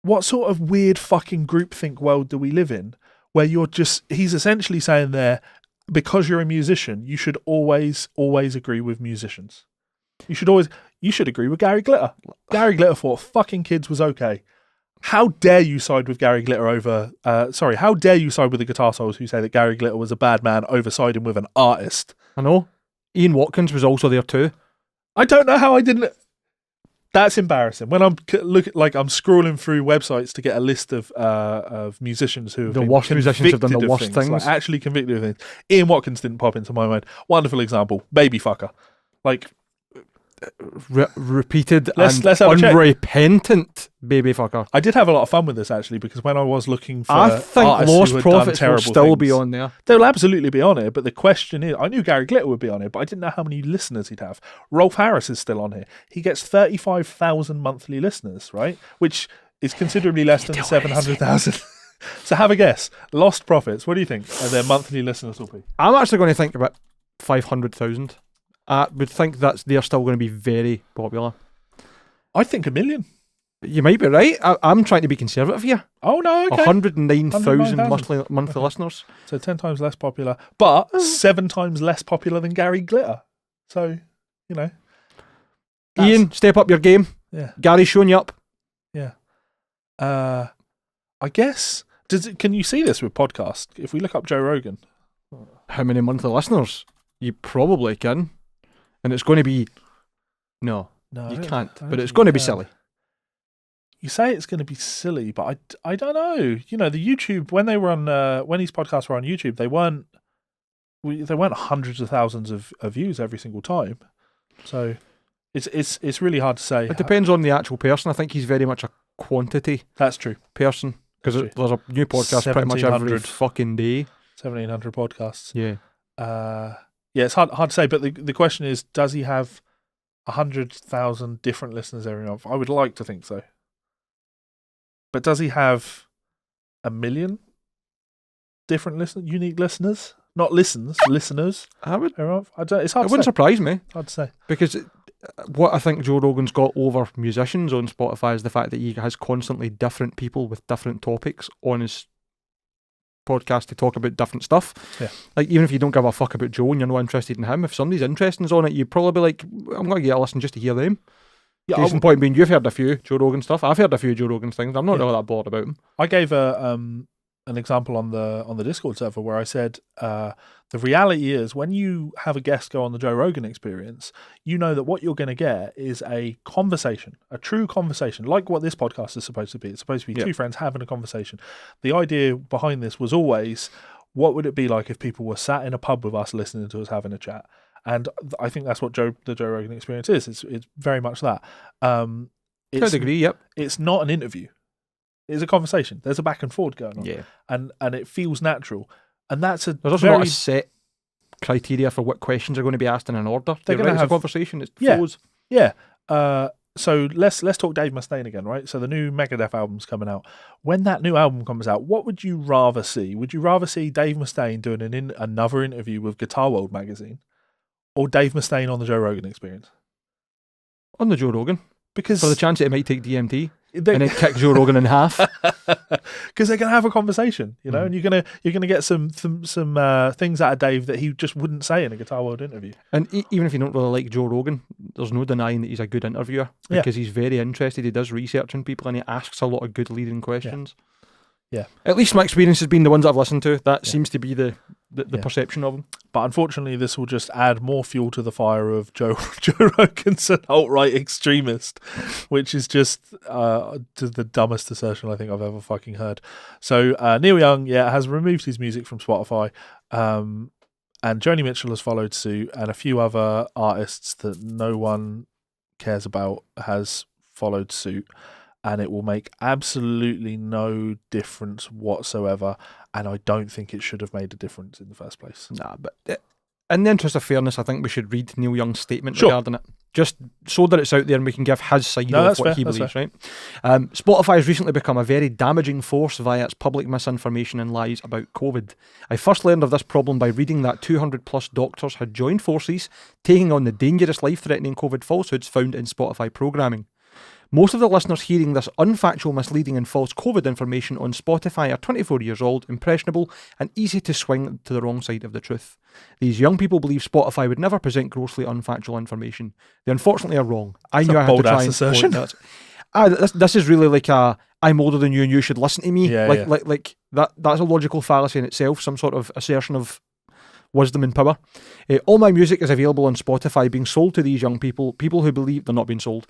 what sort of weird fucking groupthink world do we live in where he's essentially saying there, because you're a musician, you should always agree with musicians. You should agree with Gary Glitter. Gary Glitter thought fucking Kids was okay. How dare you side with Gary Glitter over... how dare you side with the Guitar Souls who say that Gary Glitter was a bad man over siding with an artist? I know. Ian Watkins was also there too. I don't know how I didn't... That's embarrassing. When I'm I'm scrolling through websites to get a list of musicians who have the worst musicians have done the worst things. Like actually convicted of things. Ian Watkins didn't pop into my mind. Wonderful example. Baby fucker. Like... repeated let's and unrepentant baby fucker. I did have a lot of fun with this actually, because when I was looking for, I think Lost Prophets will still be on there. They'll absolutely be on it, but the question is, I knew Gary Glitter would be on it, but I didn't know how many listeners he'd have. Rolf Harris is still on here. He gets 35,000 monthly listeners, right? Which is considerably less than 700,000. So have a guess. Lost Prophets, what do you think their monthly listeners will be? I'm actually going to think about 500,000. I would think they're still going to be very popular. I think 1 million. You might be right. I'm trying to be conservative here. Oh, no, okay. 109,000 monthly listeners. So 10 times less popular, but 7 times less popular than Gary Glitter. So, Ian, step up your game. Yeah. Gary's showing you up. Yeah. I guess, can you see this with podcast? If we look up Joe Rogan. How many monthly listeners? You probably can. And it's going to be... No, you can't. But it's going to be silly. You say it's going to be silly, but I don't know. The YouTube, when they were on... when these podcasts were on YouTube, they weren't hundreds of thousands of views every single time. So it's really hard to say. It depends on the actual person. I think he's very much a quantity... That's true. ...person. Because there's a new podcast pretty much every fucking day. 1,700 podcasts. Yeah. Yeah, it's hard to say, but the question is, does he have 100,000 different listeners every month? I would like to think so. But does he have 1 million different unique listeners. Not listeners. I would. I don't, it's hard It to wouldn't say. surprise me. Hard to say. Because what I think Joe Rogan's got over musicians on Spotify is the fact that he has constantly different people with different topics on his podcast to talk about different stuff. Yeah. Like, even if you don't give a fuck about Joe and you're not interested in him, if somebody's interested on it, you'd probably be like, I'm going to get a listen just to hear them. Yeah, Case in point being, you've heard a few Joe Rogan stuff. I've heard a few Joe Rogan things. I'm not really that bored about them. I gave an example on the Discord server where I said the reality is when you have a guest go on the Joe Rogan Experience, you know that what you're going to get is a conversation, a true conversation, like what this podcast is supposed to be. It's supposed to be two friends having a conversation. The idea behind this was always, what would it be like if people were sat in a pub with us listening to us having a chat? And I think that's what the Joe Rogan Experience is. It's very much that. To a degree, yep. It's not an interview. It's a conversation. There's a back and forth going on. Yeah. And it feels natural. And that's There's also not a set criteria for what questions are going to be asked in an order. They're going to have a conversation. It flows. Yeah. So let's talk Dave Mustaine again, right? So the new Megadeth album's coming out. When that new album comes out, what would you rather see? Would you rather see Dave Mustaine doing another interview with Guitar World magazine, or Dave Mustaine on the Joe Rogan Experience? On the Joe Rogan. Because for the chance that it might take DMT and then kick Joe Rogan in half. Because they're gonna have a conversation, you know, and you're gonna get some things out of Dave that he just wouldn't say in a Guitar World interview. And even if you don't really like Joe Rogan, there's no denying that he's a good interviewer because he's very interested. He does research on people and he asks a lot of good leading questions. Yeah. At least my experience has been the ones I've listened to. That seems to be the perception of him. But unfortunately, this will just add more fuel to the fire of Joe Rogan's an alt-right extremist, which is just the dumbest assertion I think I've ever fucking heard. So Neil Young, has removed his music from Spotify, and Joni Mitchell has followed suit, and a few other artists that no one cares about has followed suit. And it will make absolutely no difference whatsoever. And I don't think it should have made a difference in the first place. Nah, but in the interest of fairness, I think we should read Neil Young's statement regarding it. Just so that it's out there and we can give his side of what he believes, right? Spotify has recently become a very damaging force via its public misinformation and lies about COVID. I first learned of this problem by reading that 200 plus doctors had joined forces, taking on the dangerous life-threatening COVID falsehoods found in Spotify programming. Most of the listeners hearing this unfactual, misleading and false COVID information on Spotify are 24 years old, impressionable and easy to swing to the wrong side of the truth. These young people believe Spotify would never present grossly unfactual information. They unfortunately are wrong. I knew I had to try and assertion. This is really like I'm older than you and you should listen to me. Like that's a logical fallacy in itself, some sort of assertion of wisdom and power. All my music is available on Spotify, being sold to these young people who believe they're not being sold,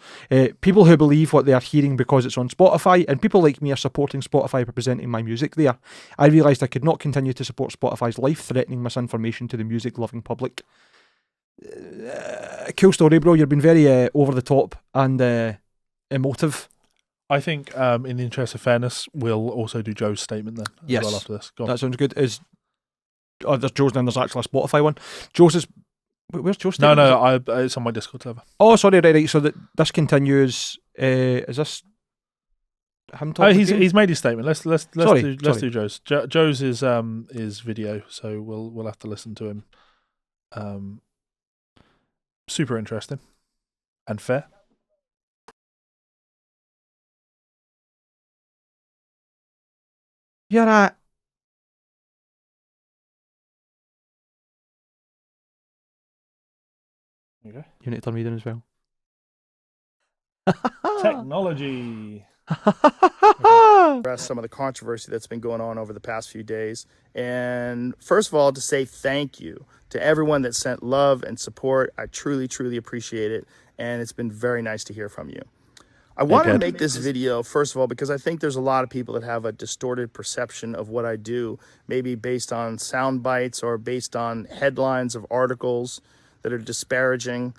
people who believe what they are hearing because it's on Spotify, and people like me are supporting Spotify by presenting my music there. I realised I could not continue to support Spotify's life-threatening misinformation to the music-loving public. Cool story, bro. You've been very over the top and emotive. I think in the interest of fairness, we'll also do Joe's statement then as well after this. Go on. That sounds good. There's Joe's, then there's actually a Spotify one. Where's Joe's statement? No, it's on my Discord server. Oh, sorry, right. So this continues. Is this him talking? He's made his statement. Let's do Joe's. Joe's is video, so we'll have to listen to him. Super interesting and fair. You're right. There you go. You need to turn me down as well. Technology. Address some of the controversy that's been going on over the past few days. And first of all, to say thank you to everyone that sent love and support. I truly, truly appreciate it. And it's been very nice to hear from you. I wanted to make this video, first of all, because I think there's a lot of people that have a distorted perception of what I do, maybe based on sound bites or based on headlines of articles that are disparaging.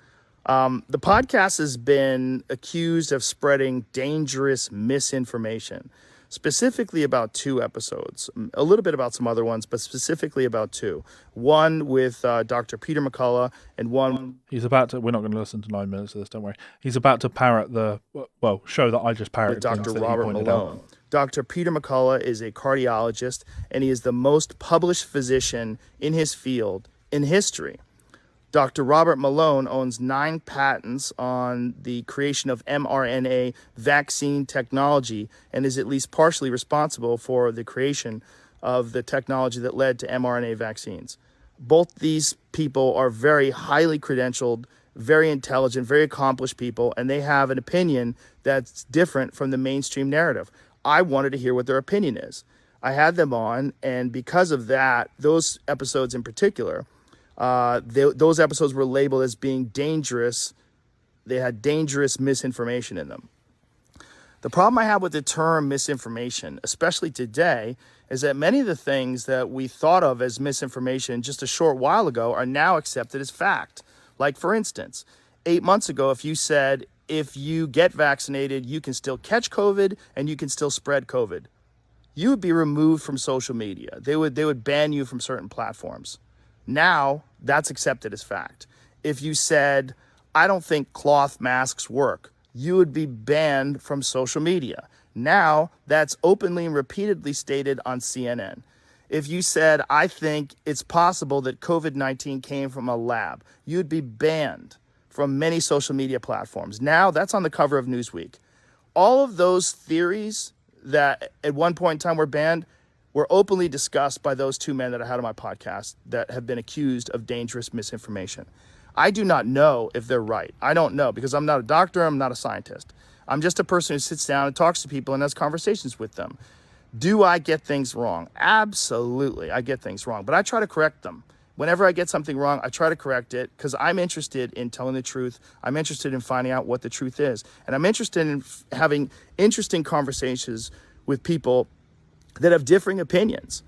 The podcast has been accused of spreading dangerous misinformation, specifically about 2 episodes, a little bit about some other ones, but specifically about 2. One with Dr. Peter McCullough and one... He's about to... We're not going to listen to 9 minutes of this, don't worry. He's about to parrot show that I just parroted. With Dr. Robert Malone. Dr. Peter McCullough is a cardiologist, and he is the most published physician in his field in history. Dr. Robert Malone owns 9 patents on the creation of mRNA vaccine technology and is at least partially responsible for the creation of the technology that led to mRNA vaccines. Both these people are very highly credentialed, very intelligent, very accomplished people, and they have an opinion that's different from the mainstream narrative. I wanted to hear what their opinion is. I had them on, and because of that, those episodes in particular, those episodes were labeled as being dangerous. They had dangerous misinformation in them. The problem I have with the term misinformation, especially today, is that many of the things that we thought of as misinformation just a short while ago are now accepted as fact. Like, for instance, 8 months ago, if you said, if you get vaccinated, you can still catch COVID and you can still spread COVID, you would be removed from social media. They would ban you from certain platforms. Now, that's accepted as fact. If you said, I don't think cloth masks work, you would be banned from social media. Now, that's openly and repeatedly stated on CNN. If you said, I think it's possible that COVID-19 came from a lab, you'd be banned from many social media platforms. Now, that's on the cover of Newsweek. All of those theories that at one point in time were banned were openly discussed by those 2 men that I had on my podcast that have been accused of dangerous misinformation. I do not know if they're right. I don't know, because I'm not a doctor, I'm not a scientist. I'm just a person who sits down and talks to people and has conversations with them. Do I get things wrong? Absolutely, I get things wrong, but I try to correct them. Whenever I get something wrong, I try to correct it because I'm interested in telling the truth. I'm interested in finding out what the truth is. And I'm interested in having interesting conversations with people that have differing opinions.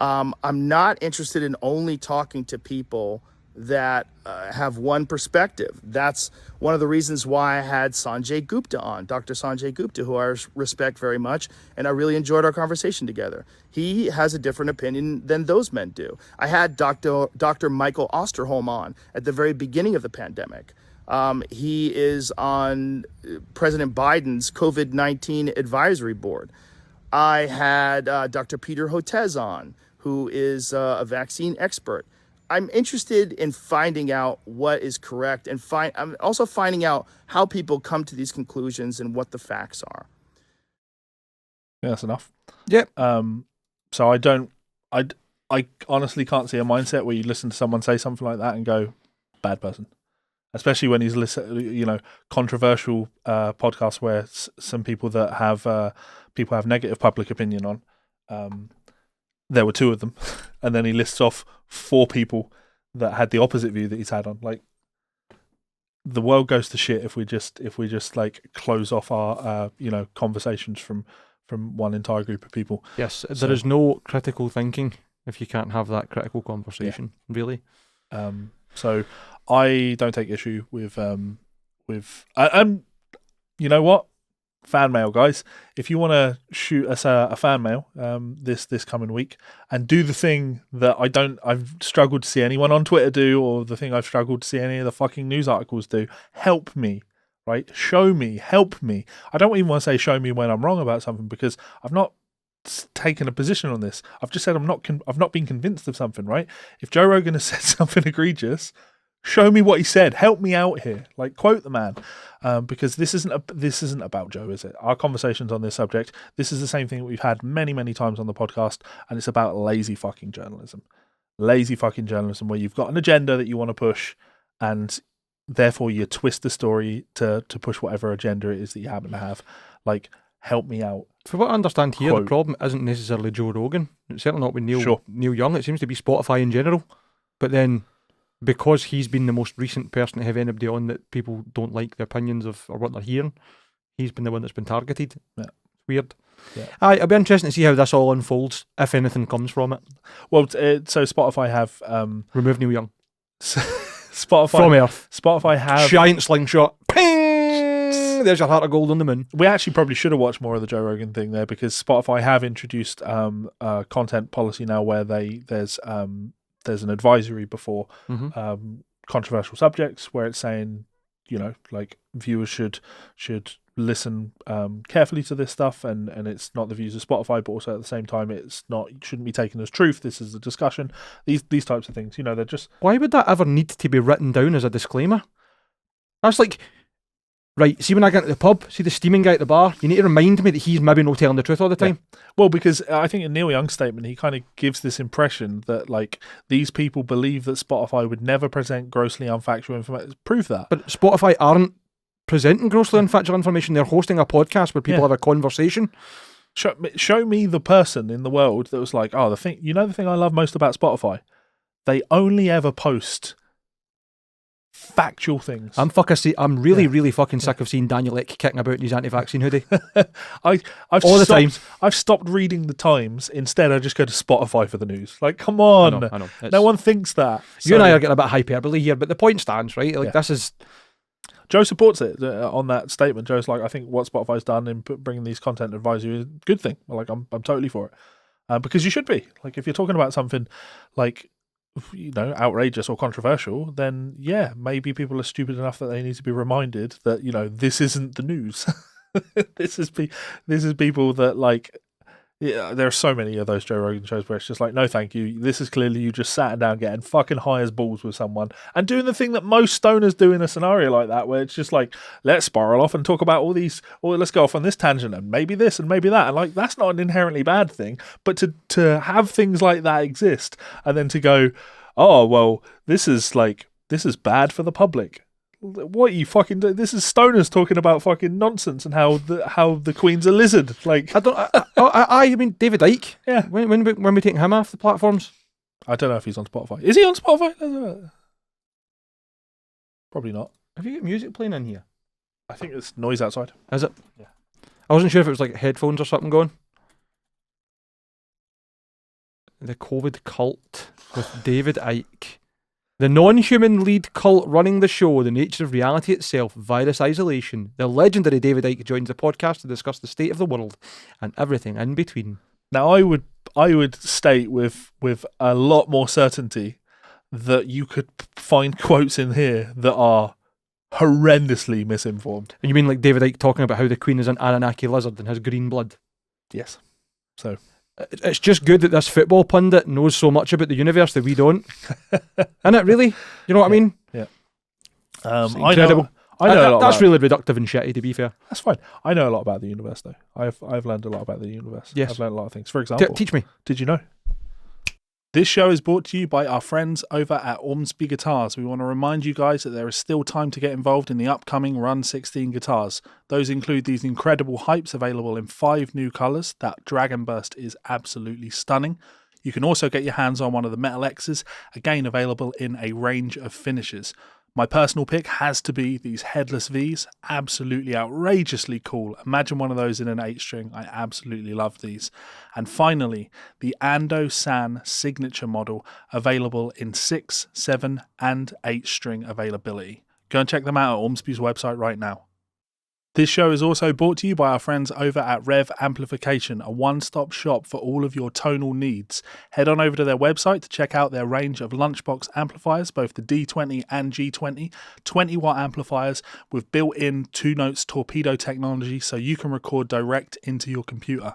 I'm not interested in only talking to people that have one perspective. That's one of the reasons why I had Sanjay Gupta on, Dr. Sanjay Gupta, who I respect very much, and I really enjoyed our conversation together. He has a different opinion than those men do. I had Dr. Michael Osterholm on at the very beginning of the pandemic. He is on President Biden's COVID-19 advisory board. I had Dr. Peter Hotez on, who is a vaccine expert. I'm interested in finding out what is correct, and I'm also finding out how people come to these conclusions and what the facts are. Yeah, that's enough. Yep. So I honestly can't see a mindset where you listen to someone say something like that and go, bad person. Especially when he's controversial podcasts where some people that have negative public opinion on. There were 2 of them, and then he lists off 4 people that had the opposite view that he's had on. Like, the world goes to shit if we just like close off our conversations from one entire group of people. Yes, there is no critical thinking if you can't have that critical conversation. Yeah. Really. So I don't take issue with you know what? Fan mail, guys. If you want to shoot us a fan mail this coming week and do the thing that I've struggled to see anyone on Twitter do, or the thing I've struggled to see any of the fucking news articles do, help me, right? Show me, help me. I don't even want to say show me when I'm wrong about something, because I've not taken a position on this. I've just said I've not been convinced of something, right? If Joe Rogan has said something egregious, show me what he said. Help me out here. Like, quote the man, because this isn't about Joe, is it? Our conversations on this subject. This is the same thing that we've had many, many times on the podcast, and it's about lazy fucking journalism. Lazy fucking journalism, where you've got an agenda that you want to push, and therefore you twist the story to push whatever agenda it is that you happen to have. Like, help me out. For what I understand here, the problem isn't necessarily Joe Rogan. It's certainly not with Neil Young. It seems to be Spotify in general. But then, because he's been the most recent person to have anybody on that people don't like the opinions of or what they're hearing, he's been the one that's been targeted. Yeah. Weird. Yeah. It'll be interesting to see how this all unfolds, if anything comes from it. Well, so Spotify have remove Neil Young. Spotify from Earth. Spotify have giant slingshot. Ping! There's your heart of gold on the moon. We actually probably should have watched more of the Joe Rogan thing there, because Spotify have introduced content policy now where there's an advisory before controversial subjects, where it's saying, like, viewers should listen carefully to this stuff, and it's not the views of Spotify, but also at the same time it shouldn't be taken as truth. This is a discussion. These types of things, they're just... Why would that ever need to be written down as a disclaimer? That's like, right, see when I get to the pub, see the steaming guy at the bar, you need to remind me that he's maybe not telling the truth all the time. Yeah. Well, because I think in Neil Young's statement, he kind of gives this impression that, like, these people believe that Spotify would never present grossly unfactual information. Prove that. But Spotify aren't presenting grossly unfactual information. They're hosting a podcast where people have a conversation. Show me the person in the world that was like, oh, the thing I love most about Spotify? They only ever post factual things. I'm really fucking sick of seeing Daniel Ek kicking about in his anti-vaccine hoodie. I've stopped reading the Times. Instead, I just go to Spotify for the news. Like, come on. I know. No one thinks that. You and I are getting a bit hyperbole here, but the point stands, right? Like, this is... Joe supports it on that statement. Joe's like, I think what Spotify's done in bringing these content advisory is a good thing. Like, I'm totally for it. Because you should be. Like, if you're talking about something like, outrageous or controversial, then yeah, maybe people are stupid enough that they need to be reminded that, this isn't the news. This is people that, like, there are so many of those Joe Rogan shows where it's just like, no thank you, this is clearly you just sat down getting fucking high as balls with someone and doing the thing that most stoners do in a scenario like that, where it's just like, let's spiral off and talk about all these, or let's go off on this tangent and maybe this and maybe that, and like, that's not an inherently bad thing, but to have things like that exist and then to go, oh well, this is bad for the public. What are you fucking doing? This is stoners talking about fucking nonsense and how the Queen's a lizard. Like, I mean David Icke. Yeah. When we taking him off the platforms? I don't know if he's on Spotify. Is he on Spotify? Probably not. Have you got music playing in here? I think it's noise outside. Is it? Yeah. I wasn't sure if it was like headphones or something going. The COVID cult with David Icke. The non-human lead cult running the show, the nature of reality itself, virus isolation. The legendary David Icke joins the podcast to discuss the state of the world and everything in between. Now, I would state with a lot more certainty that you could find quotes in here that are horrendously misinformed. You mean like David Icke talking about how the Queen is an Anunnaki lizard and has green blood? Yes. So... it's just good that this football pundit knows so much about the universe that we don't. Isn't it really? You know what I mean? Yeah. Incredible. I know that's really reductive and shitty, to be fair. That's fine. I know a lot about the universe, though. I've learned a lot about the universe. Yes. I've learned a lot of things. For example... teach me. Did you know? This show is brought to you by our friends over at Ormsby Guitars. We want to remind you guys that there is still time to get involved in the upcoming Run 16 guitars. Those include these incredible hypes available in 5 new colours. That Dragon Burst is absolutely stunning. You can also get your hands on one of the Metal X's, again available in a range of finishes. My personal pick has to be these headless V's, absolutely outrageously cool. Imagine one of those in an 8-string. I absolutely love these. And finally, the Ando San signature model, available in 6, 7 and 8-string availability. Go and check them out at Ormsby's website right now. This show is also brought to you by our friends over at Rev Amplification, a one-stop shop for all of your tonal needs. Head on over to their website to check out their range of lunchbox amplifiers, both the D20 and G20, 20-watt amplifiers with built-in 2-notes torpedo technology so you can record direct into your computer.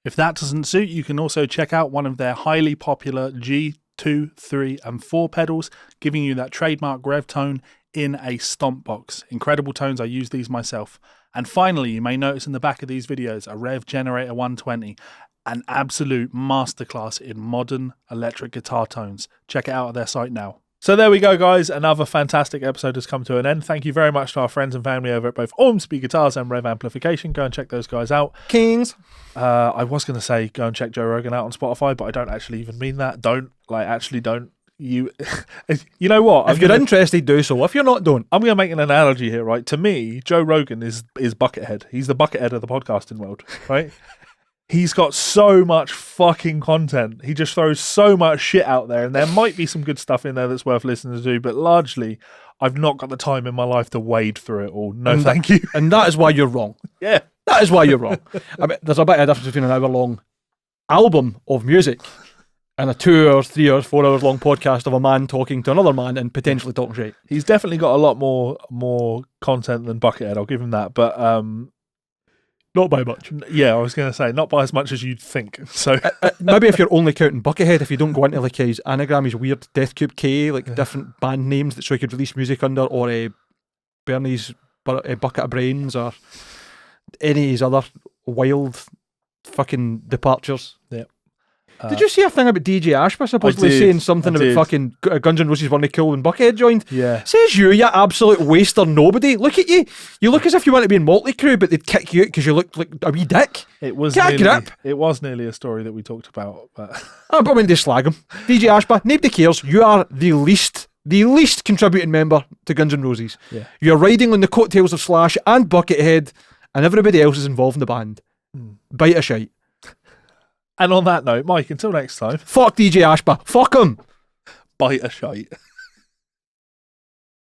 If that doesn't suit, you can also check out one of their highly popular G2, 3 and 4 pedals, giving you that trademark Rev tone in a stomp box. Incredible tones. I use these myself. And finally, you may notice in the back of these videos a Rev Generator 120, an absolute masterclass in modern electric guitar tones. Check it out at their site now. So there we go, guys. Another fantastic episode has come to an end. Thank you very much to our friends and family over at both Ormsby Guitars and Rev Amplification. Go and check those guys out. Kings. I was going to say go and check Joe Rogan out on Spotify, but I don't actually even mean that. Don't. You know what? If you're interested, do so. If you're not, don't. I'm going to make an analogy here, right? To me, Joe Rogan is Buckethead. He's the Buckethead of the podcasting world, right? He's got so much fucking content. He just throws so much shit out there, and there might be some good stuff in there that's worth listening to, but largely, I've not got the time in my life to wade through it all. No, thank you. And that is why you're wrong. Yeah. That is why you're wrong. I mean, there's a bit of difference between an hour-long album of music and a 2 or 3 or 4 hours long podcast of a man talking to another man and potentially talking shit. He's definitely got a lot more content than Buckethead. I'll give him that. But Not by much. Yeah, I was going to say, not by as much as you'd think. So Maybe if you're only counting Buckethead, if you don't go into like his anagram, his weird Death Cube K, like different band names that so he could release music under, or Bernie's Bucket of Brains, or any of his other wild fucking departures. yeah. Did you see a thing about DJ Ashba supposedly did, saying something I about did. fucking Guns N' Roses weren't cool when Buckethead joined? Yeah. Says you absolute waster nobody. Look at you. You look as if you want to be in Motley Crue, but they'd kick you out because you look like a wee dick. It was Get a grip. It was nearly a story that we talked about. But I'm not going to slag him. DJ Ashba, nobody cares. You are the least contributing member to Guns N' Roses. Yeah. You're riding on the coattails of Slash and Buckethead, and everybody else is involved in the band. Bite a shite. and on that note, Mike, until next time, Fuck DJ Ashba. Fuck him. bite a shite.